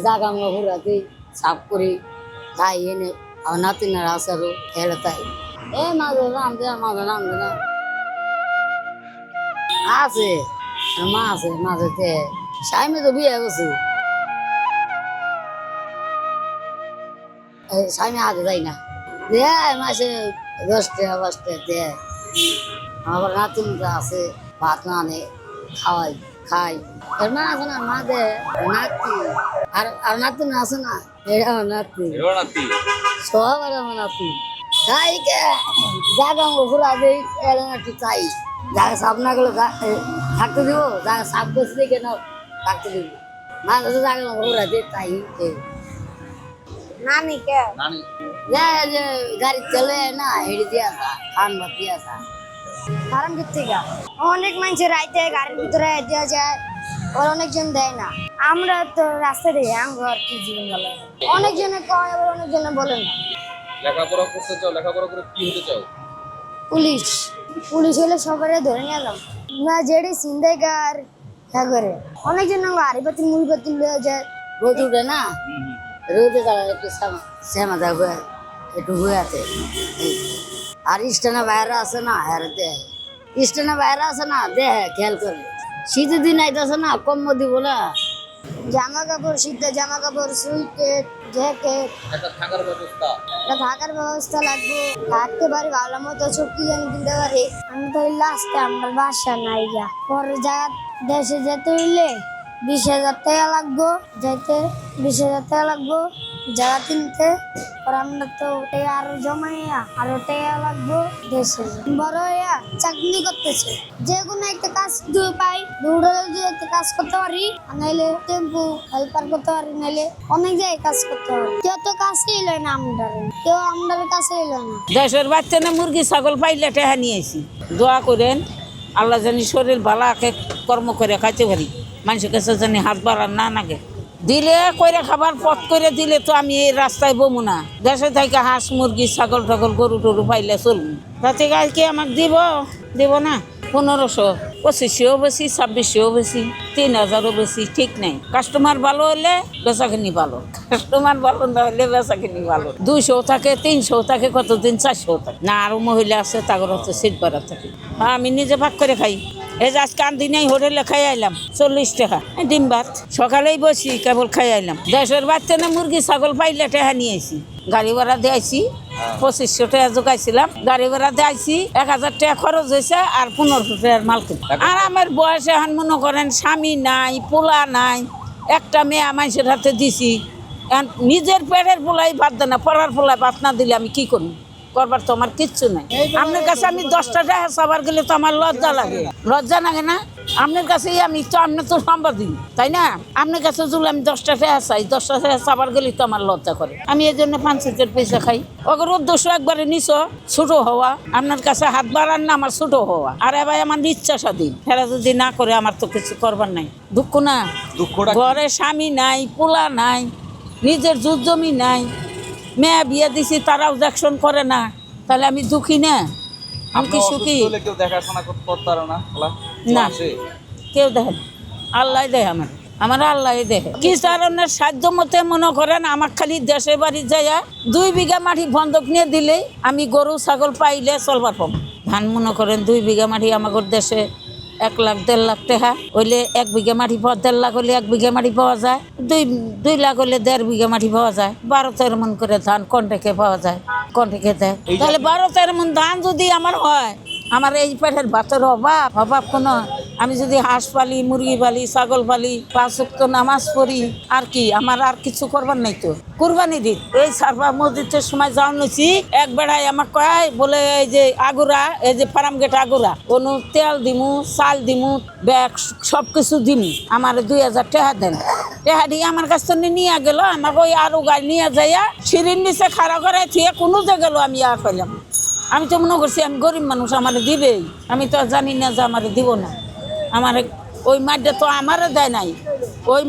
জাগা ঘুরাতে সাফ করি তাই এনে আমার নাতিনার আসারও খেলে তাই মাঝে নামতে না আছে, মা আছে মাঝে স্বামী তো বিয়ে গেছে, স্বামী হাতে যাই না, দেয় মাসে ১০ টাকা ৫ টাকা দেয়। আমার নাতিনটা আছে, ভাত না আনে, খাওয়াই খাই। এর মা আছে না, মা দেয় নাতি, আর নাতিন আছে না, এটা আমার নাতি, সব আর আমার নাতি। তাই জায়গা ঘোরা দেই, একটু চাই, জায়গা সাফ না করলে থাকতে দিব, জায়গা সাফ করছি দেখে না থাকতে দিব, মা কাছে জায়গা ঘোরা দেয় তাই। নানি কে যে গাড়ি চলে না, হেঁটে দিয়ে আসা, খান ভাত দিয়ে আসা। কারণ থেকে অনেক মানুষের রাইতে গাড়ির ভিতরে দেওয়া যায়, আর অনেকজন দেয় না। আমরা তো রাস্তা দিয়ে ঘর কি জীবন ভালো। অনেকজনে কয়, আবার অনেকজনে বলে না। লেখাপড়া করতে চাও, লেখাপড়া করে কি হতে চাও? পুলিশ পুলিশ হলে সবারে ধরে নিয়ে এলাম না, যেটি সিন্দাইকার হ্যাঁ করে অনেকজন গাড়ি পাতি মুড়ি পাতি লয়ে যায়। রোদ উঠে না, রোদে তারা একটু শ্যামা থাকবে, একটু হয়ে আছে। আর স্টেনে বাইরে আছে না, হ্যাঁ দেয়, স্টেনে বাইরে আছে না, দেয় খেয়াল করে। শীতের দিন আইতেছে না, কম দিব না, জামা কাপড়, শীতের জামা কাপড়, সুইটের, জ্যাকেট, একটা থাকার ব্যবস্থা। একটা থাকার ব্যবস্থা লাগবে, থাকতে পারি ভালো মতো, চোখি জানি কিনতে পারি। আমি তো লাস্টে আমার বাসা নাই গা, পরে জায়গা দেশে যেতে হইলে 20,000 টাকা লাগবো, যেতে 20,000 টাকা লাগবো জায়গা কিনতে। পরে আমরা তো টাকা আরো জমাইয়া আরো টাকা লাগবো দেশে বড় হইয়া চাকরি করতেছে। যে কোনো একটা কাজ পাই, দৌড়ে যদি একটা কাজ করতে পারি, নাইলে টেম্পু হেল্পার করতে পারি, নাইলে অনেক জায়গায় কাজ করতে পারি। কেউ তো কাছে এলো না, কেউ আমাদের কাছে এলো না। দেশের বাচ্চা না মুরগি ছাগল পাইলে টেহা নিয়েছি। দোয়া করেন আল্লাহ জানি শরীর ভালাকে কর্ম করে খাইতে পারি, মানুষের কাছে জানি হাত বাড়ার না নাগে। দিলে কইরা খাবার পথ করে দিলে তো আমি এই রাস্তায় বমু না। দেশে থেকে হাঁস মুরগি ছাগল টাগল গরু টরু পাইলে চলবো। তাতে কি আমাকে দিব না? 1500, 2500 বেশি, 2600 বেশি, 3000ও বেশি, ঠিক নাই। কাস্টমার ভালো হলে বেচাকিনি ভালো, কাস্টমার ভালো না হলে বেচাকিনি ভালো। 200 থাকে, 300 থাকে, কতদিন 400 থাকে না। আরো মহিলা আছে, তাগর হচ্ছে সিট ভাড়া থাকে। আমি নিজে ভাগ করে খাই। এই যে আজকে দিনেই হোটেলে খাই আইলাম 40 টাকা ডিম ভাত। সকালেই বসি কেবল খাই আইলাম। দেশের বাচ্চা না মুরগি ছাগল পাইলে টেহা নিয়েছি। গাড়ি ভাড়া দিয়েছি 2500 টাকা জোগাইছিলাম। গাড়ি ভাড়া দিয়েছি 1000 টাকা খরচ হয়েছে, আর 1500 টাকার মাল কিনতে। আর আমার বয়সে এখন মনে করেন স্বামী নাই, পোলা নাই, একটা মেয়ে মানুষের হাতে দিছি। নিজের পেটের পোলাই বাদ দেয় না, পড়ার পোলায় বাদ না দিলে আমি কি করবো? করবার তো আমার কিচ্ছু নাই। আপনার কাছে আমি 10টা টাকা চাবার গেলে তো আমার লজ্জা লাগে না? আপনার কাছে আমি তো আপনি তো সম্পাদিক, তাই না? আপনার কাছে যদি আমি 10টা টাকা চাই, 10টা টাকা চাবার গেলে তো আমার লজ্জা করে। আমি এই জন্য 5 পয়সা খাই। ওদের উদ্দেশ্য একবারে নিছ ছোট হওয়া, আপনার কাছে হাত বাড়ান না, আমার ছোট হওয়া। আর এবার আমার ইচ্ছা স্বাধীন, ফেরা যদি না করে আমার তো কিছু করবার নাই। দুঃখ না, ঘরে স্বামী নাই, পোলা নাই, নিজের জমি নাই, মেয়ে বিয়ে দিছি তারাও দেখশন করে না, তাহলে আমি দুঃখী না? আমি কি সুখী? কেউ দেখাশোনা করতে পারো না? না, কেউ দেখেন, আল্লাহ দেয় আমার আল্লাহ দেখে। কি কারণের সাধ্য মতে মনে করেন আমার খালি দেশে বাড়ি যাইয়া 2 বিঘা মাটি বন্ধক নিয়ে দিলেই আমি গরু ছাগল পাইলে চলবার পাবো। ধান মনে করেন 2 বিঘা মাটি আমাদের দেশে 1 লাখ 1.5 লাখ টাকা হইলে 1 বিঘা মাটি পাওয়া, 1.5 লাখ হলে 1 বিঘা মাটি পাওয়া যায়, 2 লাখ হলে 1.5 বিঘা মাটি পাওয়া যায়। 12-13 মন করে ধান কন্টেকে পাওয়া যায়, কন্টেকে দেয়। তাহলে 12-13 মন ধান যদি আমার হয়, আমার এই পেটের ভাতের অভাব কোনো। আমি যদি হাঁস পালি, মুরগি পালি, ছাগল পালি, 5 ওয়াক্ত নামাজ পড়ি, আর কি আমার আর কিছু করবার নাই তো? কুরবানি দিন এই সারবা মসজিদের সময় যাও নিছি, এক বেড়ায় আমার কয় বলে এই যে আগুরা, এই যে ফার্ম গেট আগুরা, কোনো তেল দিমু, চাল দিমু, ব্যাগ সবকিছু দিমু, আমার 2000 টাকা দেন। টাকা দিয়ে আমার কাছ থেকে নিয়ে গেল, আমাকে ওই আরো গাড়ি নিয়ে যাইয়া সিঁড়ির নিচে খাড়া করাই থিয়ে কোনো জায়গালো আমি আর পাইলাম। আমি তো মনে করছি আমি গরিব মানুষ, আমার দিবেই। আমি তো জানি না যে আমার দিব না। আমার ওই মাঠে তো আমারও দেয় নাই, ওই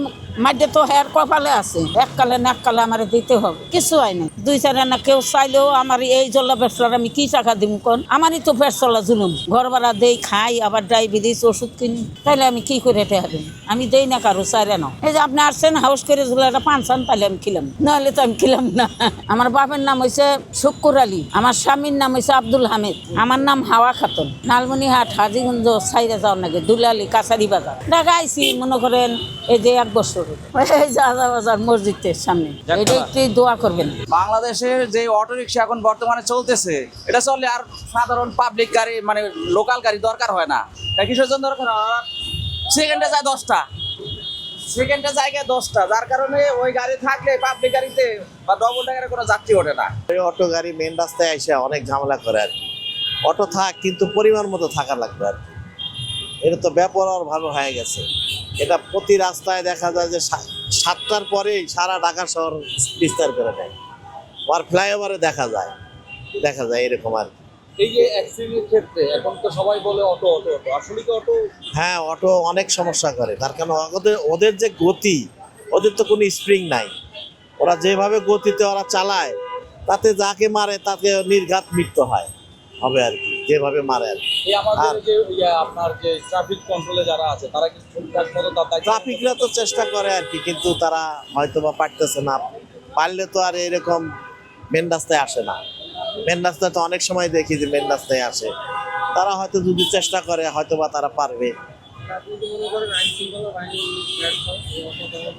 মাঠে তো হের কপালে আছে, এককালে না এককালে আমার দিতে হবে। কিছু হয় না, 2-4 আনা কেউ চাইলেও আমার এই জল্লা ব্যবসার আমি কি টাকা দিব কোন? আমারই তো পেট চলা জুলুম, ঘর ভাড়া দেই, খাই, আবার ডায়াবেটিস ওষুধ কিনি, তাইলে আমি কি করে টাকা দিই? আমি দেই না কারো, চাইলে না। এই যে আপনি আসছেন হাউস করে একটা 5 আন, তাহলে আমি খিলাম, নাহলে তো আমি খিলাম না। আমার বাপের নাম হয়েছে শুক্কুর আলী, আমার স্বামীর নাম হয়েছে আব্দুল হামিদ, আমার নাম হাওয়া খাতুন, লালমনিহাট, হাজিগঞ্জ, সাইরা যাওয়ার নাকি দুলালি কাছারি বাজার। ঢাকা আইসি মনে করেন এই যে 1 বছর, এই যে আজা বাজার মসজিদের সামনে। এটা একটু দোয়া করবেন। বাংলাদেশের যে অটোরিকশা এখন বর্তমানে চলতেছে, এটা চললে আর সাধারণ পাবলিক গাড়ি মানে লোকাল গাড়ি দরকার হয় না। কিসের জন্য দরকার হয়? সেকেন্ডে যায় 10টা, সেকেন্ডে জায়গায় 10টা, যার কারণে ওই গাড়ি থাকলে পাবলিক গাড়িতে বা ডবল ডেকারে কোনো যাত্রী ওঠে না। এই অটো গাড়ি মেন রাস্তায় এসে অনেক ঝামেলা করে আর কি। অটো থাক, কিন্তু পরিমাণ মতো থাকা লাগবে আর কি। এটা তো ব্যাপার ভালো হয়ে গেছে। এটা প্রতি রাস্তায় দেখা যায় যে 7টার পরেই সারা ঢাকা শহর বিস্তার করে দেয়। আর ফ্লাইওভারে দেখা যায় এরকম আর কি। এই যে অ্যাক্সিডেন্টের ক্ষেত্রে এখন তো সবাই বলে অটো অটো অটো, আসলে কি অটো? হ্যাঁ, অটো অনেক সমস্যা করে, তার কারণ ওদের যে গতি, ওদের তো কোনো স্প্রিং নাই। ওরা যেভাবে গতিতে ওরা চালায়, তাতে যাকে মারে তাকে নির্ঘাত মৃত্যু হবে আর কি, যেভাবে মারে আর কি। এই আমাদের যে আপনার যে ট্রাফিক কন্ট্রোলে যারা আছে, তারা কি ঠিকঠাক মতো ট্রাফিকরা তো চেষ্টা করে আর কি, কিন্তু তারা হয়তো বা পারতেছে না। পারলে তো আর এরকম মেন রাস্তায় আসে না। মেন রাস্তায় তো অনেক সময় দেখি যে মেন রাস্তায় আসে। তারা হয়তো যদি চেষ্টা করে হয়তো বা তারা পারবে,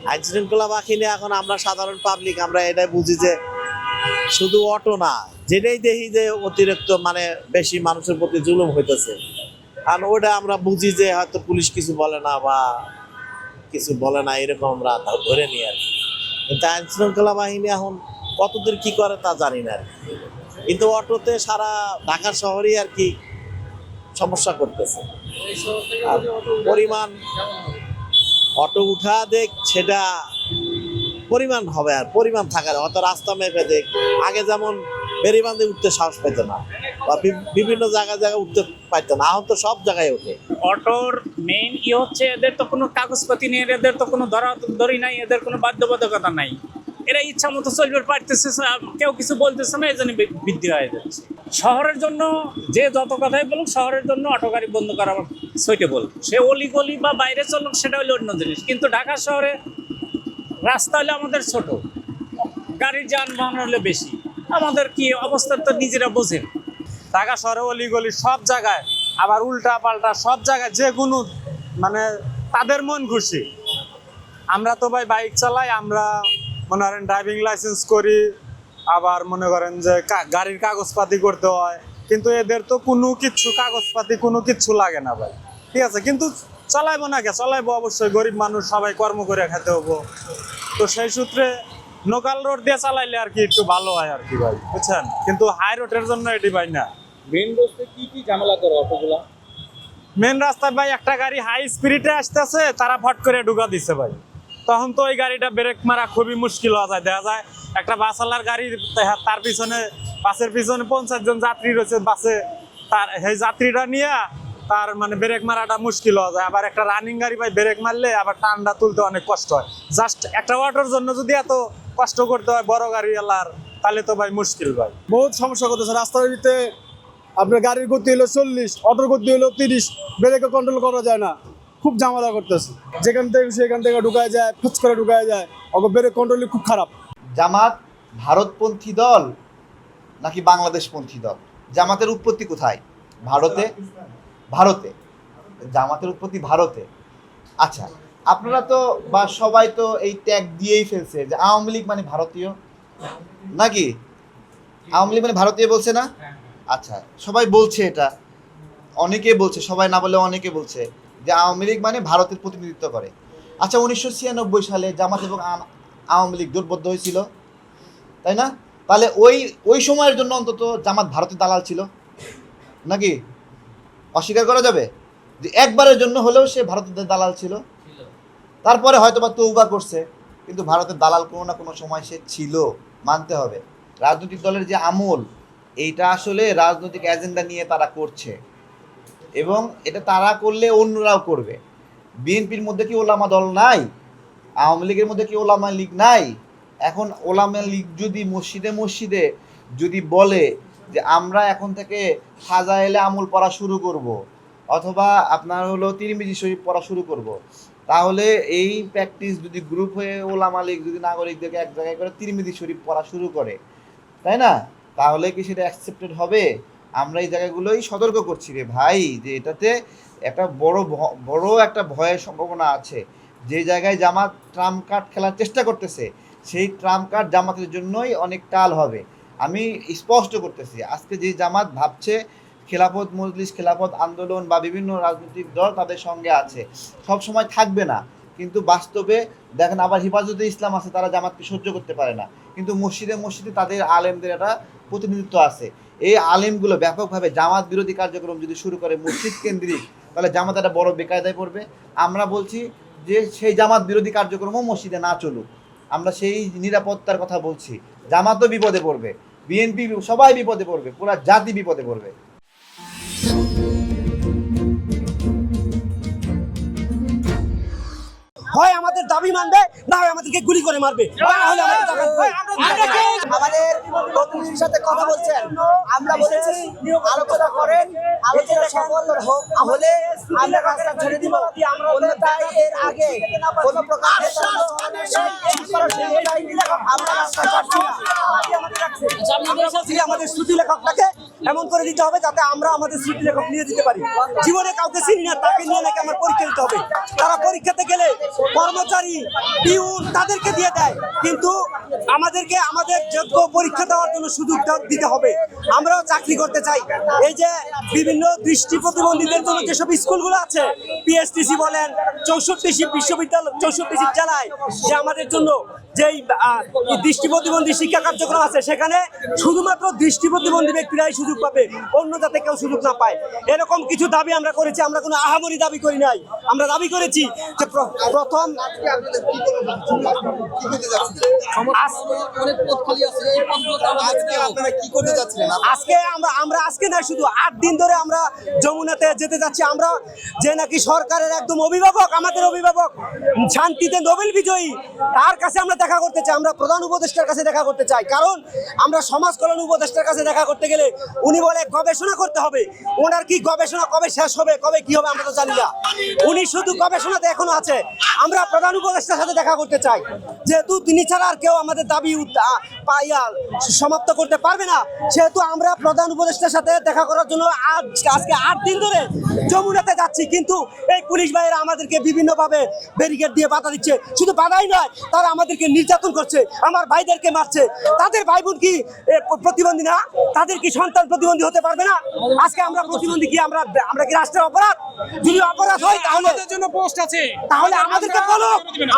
আইন শৃঙ্খলা বাহিনী এখন আমরা সাধারণ পাবলিক আমরা এটাই বুঝি যে শুধু অটো না, যেটাই দেখি যে অতিরিক্ত মানে বেশি মানুষের প্রতি জুলুম হইতেছে, আর ওটা আমরা বুঝি যে হয়তো পুলিশ কিছু বলে না বা কিছু বলে না, এরকম আমরা ধরে নিই আর কি। কিন্তু আইন শৃঙ্খলা বাহিনী এখন কতদূর কি করে তা জানি না আর কি। কিন্তু অটোতে সারা ঢাকার শহরই আর কি সমস্যা করতেছে। আর পরিমাণ অটো উঠা দেখ সেটা পরিমাণ হবে, আর পরিমাণ থাকার অত রাস্তা মেপে দেখ। আগে যেমন বেরিবান্ধে উঠতে সাহস পেত না বা বিভিন্ন জায়গায় উঠতে পারতো না, এখন তো সব জায়গায় ওঠে। অটোর মেইন হচ্ছে এদের তো কোনো কাগজপাতি নেই, এদের তো কোনো ধরি নাই, এদের কোনো বাধ্যবাধকতা নাই, এরা ইচ্ছা মতো চলবে পারতেছে, কেউ কিছু বলতেছে না, এই জন্য বৃদ্ধি হয়ে যাচ্ছে। শহরের জন্য যে যত কথাই বলুক, শহরের জন্য অটো গাড়ি বন্ধ করা সুইটেবল। সে অলি গলি বা বাইরে চলুক সেটা হলো অন্য জিনিস, কিন্তু ঢাকা শহরে রাস্তা হলে আমাদের ছোট, গাড়ির যানবাহন হলে বেশি, আমাদের কি অবস্থা তো নিজেরা বোঝেন। ঢাকা শহরে অলিগলি সব জায়গায়, আবার উল্টা পাল্টা সব জায়গায় যে কোনো মানে তাদের মন খুশি। আমরা তো ভাই বাইক চালাই, আমরা মনে করেন ড্রাইভিং লাইসেন্স করি, আবার মনে করেন যে গাড়ির কাগজপাতি করতে হয়, কিন্তু এদের তো কোনো কিচ্ছু কাগজপাতি কোনো কিচ্ছু লাগে না ভাই, ঠিক আছে। কিন্তু চালাইবো না কে, চালাইবো অবশ্যই, গরিব মানুষ সবাই কর্ম করে খেতে হবো, তো সেই সূত্রে লোকাল রোড দিয়ে চালাইলে আর কি একটু ভালো হয় আর কি ভাই, বুঝছেন। কিন্তু হাই রোডের জন্য এটি ভাই না। মেইন রাস্তায় কি কি ঝামেলা করে অটোগুলা? মেন রাস্তায় ভাই একটা গাড়ি হাই স্পিডে আসতেছে, তারা ফট করে ঢুকা দিছে ভাই, তখন তো ওই গাড়িটা ব্রেক মারা খুবই মুশকিল হয়ে যায়। দেখা যায় একটা বাসওয়ালার গাড়ি, তার পিছনে বাসের পিছনে 50 জন যাত্রী রয়েছে বাসে, তার সেই যাত্রীটা নিয়ে তার মানে ব্রেক মারাটা মুশকিল হয়ে যায়। আবার একটা রানিং গাড়ি ভাই ব্রেক মারলে আবার টানটা তুলতে অনেক কষ্ট হয়। জাস্ট একটা অটোর জন্য যদি এত কষ্ট করতে হয় বড় গাড়ি এলার, তাহলে তো ভাই মুশকিল ভাই। বহুত সমস্যা করতেছে রাস্তার ভিতরে। আপনার গাড়ির গতি হলো 40, অটোর গতি হলো 30, ব্রেকে কন্ট্রোল করা যায় না, খুব ঝামেলা করতেছে। যেখান থেকে সেখান থেকে ঢুকায় যায়, ফুচ করে ঢুকায় যায়, ওকে ব্রেক কন্ট্রোল খুব খারাপ। জামাত ভারতপন্থী দল নাকি বাংলাদেশপন্থী দল? জামাতের উৎপত্তি কোথায়? ভারতে। ভারতে জামাতের উৎপত্তি ভারতে। আচ্ছা, আপনারা তো বা সবাই তো এই ট্যাগ দিয়েই ফেলছে যে আওয়ামী লীগ মানে ভারতীয়, নাকি? আওয়ামী লীগ মানে ভারতীয় বলছে না? আচ্ছা, সবাই বলছে এটা, অনেকে বলছে, সবাই না বলে অনেকে বলছে যে আওয়ামী লীগ মানে ভারতের প্রতিনিধিত্ব করে। আচ্ছা, 1996 সালে জামাত এবং আওয়ামী লীগ জোটবদ্ধ হয়েছিল, তাই না? তাহলে ওই সময়ের জন্য অন্তত জামাত ভারতের দালাল ছিল নাকি? অস্বীকার করা যাবে যে একবারের জন্য হলেও সে ভারতের দালাল ছিল। তারপরে হয়তো বা তৌবা করছে, কিন্তু ভারতের দালাল কোনো না কোনো সময় সে ছিল, মানতে হবে। রাজনৈতিক দলের যে আমল, এইটা আসলে রাজনৈতিক এজেন্ডা নিয়ে তারা করছে, এবং এটা তারা করলে অন্যরাও করবে। বিএনপির মধ্যে কি ওলামা দল নাই? আওয়ামী লীগের মধ্যে কি ওলামা লীগ নাই? এখন ওলামা লীগ যদি মসজিদে মসজিদে যদি বলে যে আমরা এখন থেকে ফাজাইলে আমল পড়া শুরু করব, অথবা আপনার হলো তিরমিজি শরীফ পড়া শুরু করব, তাহলে এই প্র্যাকটিস যদি গ্রুপ হয়ে ওলামা লীগ যদি নাগরিকদেরকে এক জায়গায় করে তিরমিজি শরীফ পড়া শুরু করে, তাই না? তাহলে কি সেটা অ্যাকসেপ্টেড হবে? আমরা এই জায়গাগুলোই সতর্ক করছি রে ভাই, যে এটাতে একটা বড় একটা ভয়ের সম্ভাবনা আছে। যে জায়গায় জামাত ট্রাম্প কার্ড খেলার চেষ্টা করতেছে, সেই ট্রাম্প কার্ড জামাতের জন্যই অনেক টাল হবে। আমি স্পষ্ট করতেছি, আজকে যে জামাত ভাবছে খেলাফত মজলিস, খেলাফত আন্দোলন বা বিভিন্ন রাজনৈতিক দল তাদের সঙ্গে আছে, সব সময় থাকবে না। কিন্তু বাস্তবে দেখেন, আবার হেফাজতে ইসলাম আছে, তারা জামাতকে সহ্য করতে পারে না, কিন্তু মসজিদে মসজিদে তাদের আলেমদের একটা প্রতিনিধিত্ব আছে। এই আলেমগুলো ব্যাপকভাবে জামাত বিরোধী কার্যক্রম যদি শুরু করে মসজিদ কেন্দ্রিক, তাহলে জামাত একটা বড় বেকায়দায় পড়বে। আমরা বলছি যে সেই জামাত বিরোধী কার্যক্রমও মসজিদে না চলুক, আমরা সেই নিরাপত্তার কথা বলছি। জামাতও বিপদে পড়বে, বিএনপি, সবাই বিপদে পড়বে, পুরা জাতি বিপদে পড়বে। হয় আমাদের দাবি মানবে, না হয় আমাদেরকে গুলি করে মারবে। আমাদের প্রতিনিধির সাথে কথা বলছেন, আমরা বলেছি আলোচনা করেন, আলোচনা সফল হলে আমরা রাস্তা ছেড়ে দিব, অন্যথায় এর আগে কোনো প্রকার আমরা রাস্তা ছাড়ছি না। বলছি আমাদের শ্রুতি লেখকটাকে এমন করে দিতে হবে যাতে আমরা আমাদের শ্রুতি লেখক নিয়ে দিতে পারি। জীবনে কাউকে চিনি না, তাকে নিয়ে নাকি আমার পরীক্ষা দিতে হবে। তারা পরীক্ষাতে গেলে কর্মচারী পিউন তাদেরকে দিয়ে দেয়, কিন্তু আমাদেরকে আমাদের যোগ্য পরীক্ষা দেওয়ার জন্য সুযোগ দিতে হবে। আমরাও চাকরি করতে চাই। এই যে বিভিন্ন দৃষ্টি প্রতিবন্ধীদের জন্য যেসব স্কুলগুলো আছে, পিএসটিসি বলেন, 64 বিশ্ববিদ্যালয় 64 জেলায় যে আমাদের জন্য যেই দৃষ্টি প্রতিবন্ধী শিক্ষা কার্যক্রম আছে, সেখানে শুধুমাত্র দৃষ্টি প্রতিবন্ধী ব্যক্তিরাই সুযোগ পাবে, অন্য যাতে কেউ সুযোগ না পায়। এরকম কিছু দাবি আমরা করেছি। আমরা কোনো আহামরি দাবি করি নাই। আমরা দাবি করেছি যে প্রথম আজকে আমরা আজকে না, শুধু 8 দিন ধরে আমরা যমুনাতে যেতে যাচ্ছি। আমরা যে নাকি সরকারের একদম অভিভাবক, আমাদের অভিভাবক, শান্তিতে নোবেল বিজয়ী, তার কাছে আমরা দেখা করতে চাই। আমরা প্রধান উপদেষ্টার কাছে দেখা করতে চাই, কারণ আমরা সমাজ কল্যাণ উপদেষ্টার কাছে দেখা করতে গেলে উনি বলে গবেষণা করতে হবে। ওনার কি গবেষণা কবে শেষ হবে, কবে কি হবে আমরা তো জানি না। উনি শুধু গবেষণাতে এখনো আছে। আমরা প্রধান উপদেষ্টার সাথে দেখা করতে চাই, যেহেতু তিনি ছাড়া আর কেউ আমাদের দাবি পাইয়া সমাপ্ত করতে পারবে না, সেহেতু আমরা প্রধান উপদেষ্টার সাথে দেখা করার জন্য আজকে 8 দিন ধরে যমুনাতে যাচ্ছি। কিন্তু এই পুলিশ ভাইয়েরা আমাদেরকে বিভিন্নভাবে ব্যারিকেড দিয়ে বাধা দিচ্ছে। শুধু বাধাই নয়, তারা আমাদেরকে নির্যাতন করছে, আমার ভাইদেরকে মারছে। তাদের ভাই বোন কি প্রতিবন্ধী না? তাদের কি সন্তান প্রতিবন্ধী হতে পারবে না? আজকে আমরা প্রতিবন্ধী কি আমরা কি রাষ্ট্রের অপরাধ? যদি অপরাধ হয় তাহলে তাহলে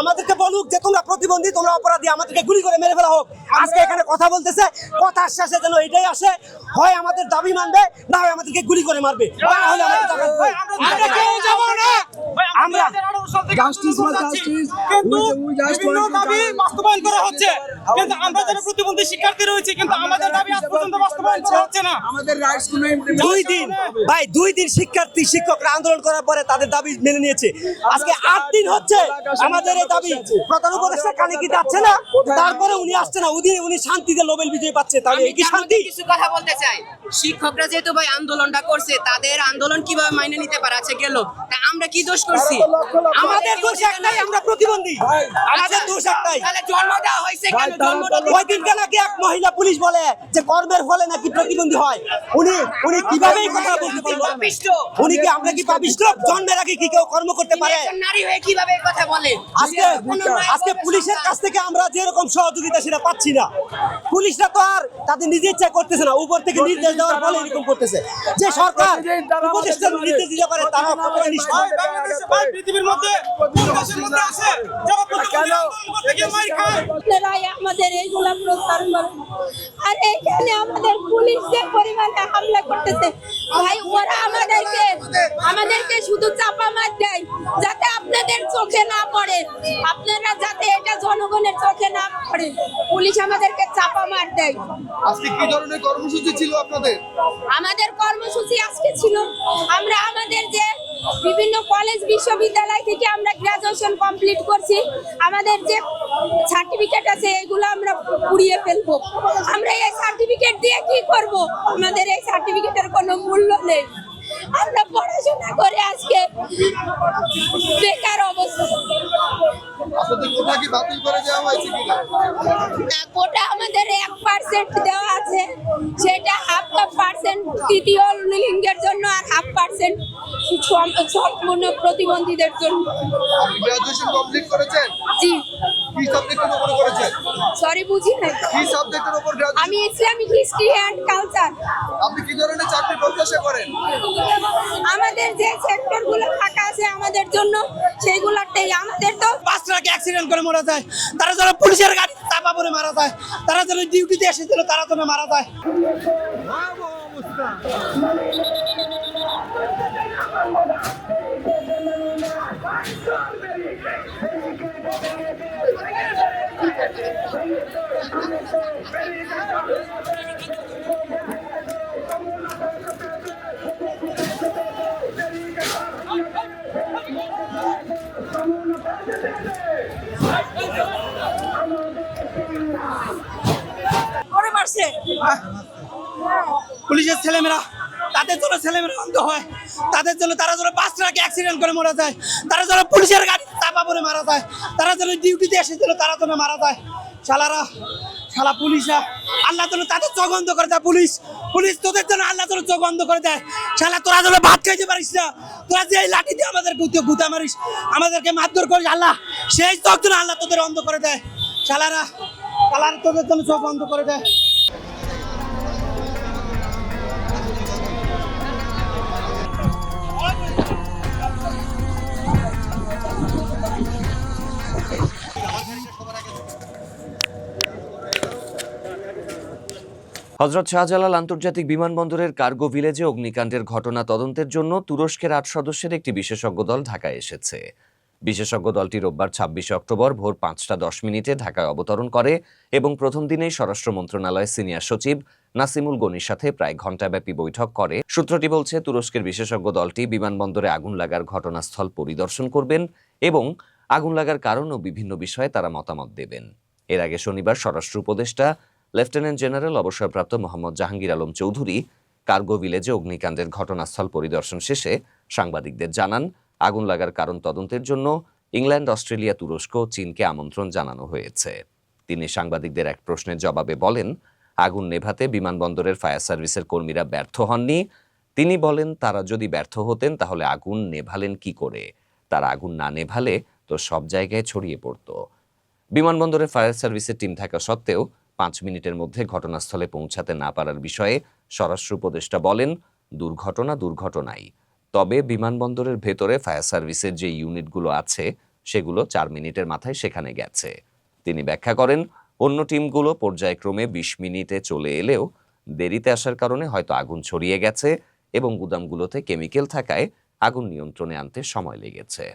আমাদেরকে বলুক যে তোমরা প্রতিবন্ধী, তোমরা অপরাধী, আমাদেরকে গুলি করে মেরে ফেলা হোক। আজকে এখানে কথা বলতেছে, কথার শেষে যেন এটাই আসে, হয় আমাদের দাবি মানবে, না হয় আমাদেরকে গুলি করে মারবে। তাহলে আমরা বাস্তবায়ন করা হচ্ছে, কিন্তু আমরা যারা প্রতিবন্ধী শিক্ষার্থী রয়েছে, কিন্তু আমাদের দাবি আজ পর্যন্ত বাস্তবায়ন করা হচ্ছে না। আমাদের রাইটস কোনো 2 দিন শিক্ষার্থী শিক্ষকরা আন্দোলন করার পরে তাদের দাবি মেনে নিয়েছে। আজকে 8 দিন হচ্ছে আমাদের এই দাবি প্রধান উপদেষ্টা কানে কি যাচ্ছে না, তারপরে উনি আসছে না। উনি শান্তিতে নোবেল বিজয় পাচ্ছে, তাহলে এই কি শান্তি? কিছু কথা বলতে চাই। শিক্ষকরা যেহেতু ভাই আন্দোলনটা করছে, তাদের আন্দোলন কিভাবে মাইনে নিতে পারে? আচ্ছা গেল, তা আমরা কি দোষ করছি? আমাদের দোষ একটাই, আমরা প্রতিবন্ধী। আমাদের দোষ একটাই। তাহলে জন্ম দেওয়া হয়েছে কেন? জন্মটা ওই দিনকে নাকি এক মহিলা পুলিশ বলে যে কর্মের ফলে নাকি প্রতিবন্ধী হয়। উনি কিভাবে এই কথা বলতে পারলো? উনি কি, আমরা কি পাপিষ্ঠ? জন্মের আগে কি কেউ কর্ম করতে পারে? নারী হয়ে কিভাবে এই কথা বলে? আজকে পুলিশের কাছ থেকে আমরা যেরকম সহযোগিতা সেটা পাচ্ছি না। পুলিশরা তো আর তাদের নিজের ইচ্ছা করতেছে না, উপর থেকে নির্দেশ দেওয়ার ফলে এরকম করতেছে। যে সরকার উপদেষ্টা নির্দেশ দিতে পারে, তারা কতটা নিষ্ঠুর। পৃথিবীর মধ্যে আছে যারা প্রতিবন্ধী আন্দোলন করতে গিয়ে মার খায়। আপনারাই আমাদের এইগুলা প্রচার করেন, আর এইখানে আমাদের পুলিশ যে পরিমাণে হামলা করতেছে, ভাই ওরা আমাদেরকে শুধু চাপা মার দেয় যাতে আপনাদের চোখে না পড়ে, আপনারা যাতে এটা জনগণের চোখে না পড়ে। পুলিশ আমাদেরকে চাপা মার দেয়। আজকে কি ধরনের কর্মসূচি ছিল আপনাদের? আমাদের কর্মসূচি আজকে ছিল, আমরা আমাদের যে বিভিন্ন কলেজ বিশ্ববিদ্যালয় থেকে আমরা গ্রাজুয়েশন কমপ্লিট করছি, আমাদের যে সার্টিফিকেট আছে এগুলো আমরা পুড়িয়ে ফেলবো। আমরা এই সার্টিফিকেট দিয়ে কি করব? আমাদের এই সার্টিফিকেটের কোনো মূল্য নেই। আমরা পড়াশোনা করে আজকে বেকার অবস্থা। আপনাদের কোটা কি বাতিল করে দেওয়া হয়েছে কিনা? কোটা আমাদের 1% দেওয়া আছে, সেটা 0.5% তৃতীয় লিঙ্গের জন্য আর 0.5% সম্পূর্ণ প্রতিবন্ধীদের জন্য। আপনি গ্রাজুয়েশন কমপ্লিট করেছেন? জি। কি সাবজেক্টের উপর করেছেন? সরি বুঝি না। কি সাবজেক্টের উপর গ্রাজুয়েশন? আমি ইসলামিক হিস্ট্রি এন্ড কালচার। আপনি কি ধরনের চাকরি প্রত্যাশা করেন? আমাদের যে সেক্টরগুলো ফাঁকা আছে আমাদের জন্য, সেইগুলোতেই আমাদের তো 5 ট্রাক অ্যাক্সিডেন্ট করে মারা যায়, তারা যেন পুলিশের গাড়ি চাপা পড়ে মারা যায়, তারা যেন ডিউটিতে এসেছিল তারা যেন মারা যায়। পুলিশের ছেলেমেয়েরা, তাদের জন্য ছেলেমেয়েরা অন্ধ হয়, তাদের জন্য তারা যেন 5 ট্রাক অ্যাক্সিডেন্ট করে মারা যায়, তারা যেন পুলিশের গাড়ি চাপা পড়ে মারা যায়, তারা যেন ডিউটিতে এসেছিল তারা যেন মারা যায়। শালা পুলিশরা আল্লাহ যেন তাদের চোখ বন্ধ করে দেয়। পুলিশ পুলিশ তোদের জন্য আল্লাহ যেন চোখ বন্ধ করে দেয়। শালা তোরা যেন ভাত খাইতে পারিস না, তোরা যে এই লাঠি দিয়ে আমাদের গুতা মারিস, আমাদেরকে মারধর করিস, আল্লাহ সেই চোখ যেন আল্লাহ তোদের অন্ধ করে দেয়। শালারা তোদের জন্য চোখ বন্ধ করে দেয়। হযরত শাহজালাল আন্তর্জাতিক বিমানবন্দরের কার্গো ভিলেজে অগ্নিকাণ্ডের ঘটনা তদন্তের জন্য তুরস্কের ৮ সদস্যের একটি বিশেষজ্ঞ দল ঢাকায় এসেছে। বিশেষজ্ঞ দলটি রোববার ২৬ অক্টোবর ভোর ৫টা ১০ ঢাকায় অবতরণ করে এবং প্রথম দিনেই স্বরাষ্ট্র মন্ত্রণালয়ের সিনিয়র সচিব নাসিমুল গনির সাথে প্রায় ঘণ্টাব্যাপী বৈঠক করে। সূত্রটি বলছে, তুরস্কের বিশেষজ্ঞ দলটি বিমানবন্দরে আগুন লাগার ঘটনাস্থল পরিদর্শন করবেন এবং আগুন লাগার কারণ ও বিভিন্ন বিষয়ে তারা মতামত দেবেন। এর আগে শনিবার স্বরাষ্ট্র উপদেষ্টা লেফটেন্যান্ট জেনারেল অবসরপ্রাপ্ত মোহাম্মদ জাহাঙ্গীর আলম চৌধুরী কার্গো ভিলেজে অগ্নিকাণ্ডের ঘটনাস্থল পরিদর্শন শেষে সাংবাদিকদের জানান, আগুন লাগার কারণ তদন্তের জন্য ইংল্যান্ড, অস্ট্রেলিয়া, তুরস্ক ও চীনকে আমন্ত্রণ জানানো হয়েছে। তিনি সাংবাদিকদের এক প্রশ্নের জবাবে বলেন, আগুন নেভাতে বিমানবন্দরের ফায়ার সার্ভিসের কর্মীরা ব্যর্থ হননি। তিনি বলেন, তারা যদি ব্যর্থ হতেন তাহলে আগুন নেভালেন কি করে? তারা আগুন না নেভালে তো সব জায়গায় ছড়িয়ে পড়ত। বিমানবন্দরে ফায়ার সার্ভিসের টিম থাকা সত্ত্বেও ৫ মিনিটের মধ্যে ঘটনাস্থলে পৌঁছাতে না পারার বিষয়ে স্বরাষ্ট্র উপদেষ্টা বলেন, দুর্ঘটনাই। তবে বিমানবন্দরের ভেতরে ফায়ার সার্ভিসের যে ইউনিটগুলো আছে সেগুলো ৪ মিনিটের মাথায় সেখানে গেছে। তিনি ব্যাখ্যা করেন, অন্য টিমগুলো পর্যায়ক্রমে ২০ মিনিটে চলে এলেও দেরিতে আসার কারণে হয়তো আগুন ছড়িয়ে গেছে এবং গুদামগুলোতে কেমিক্যাল থাকায় আগুন নিয়ন্ত্রণে আনতে সময় লেগেছে।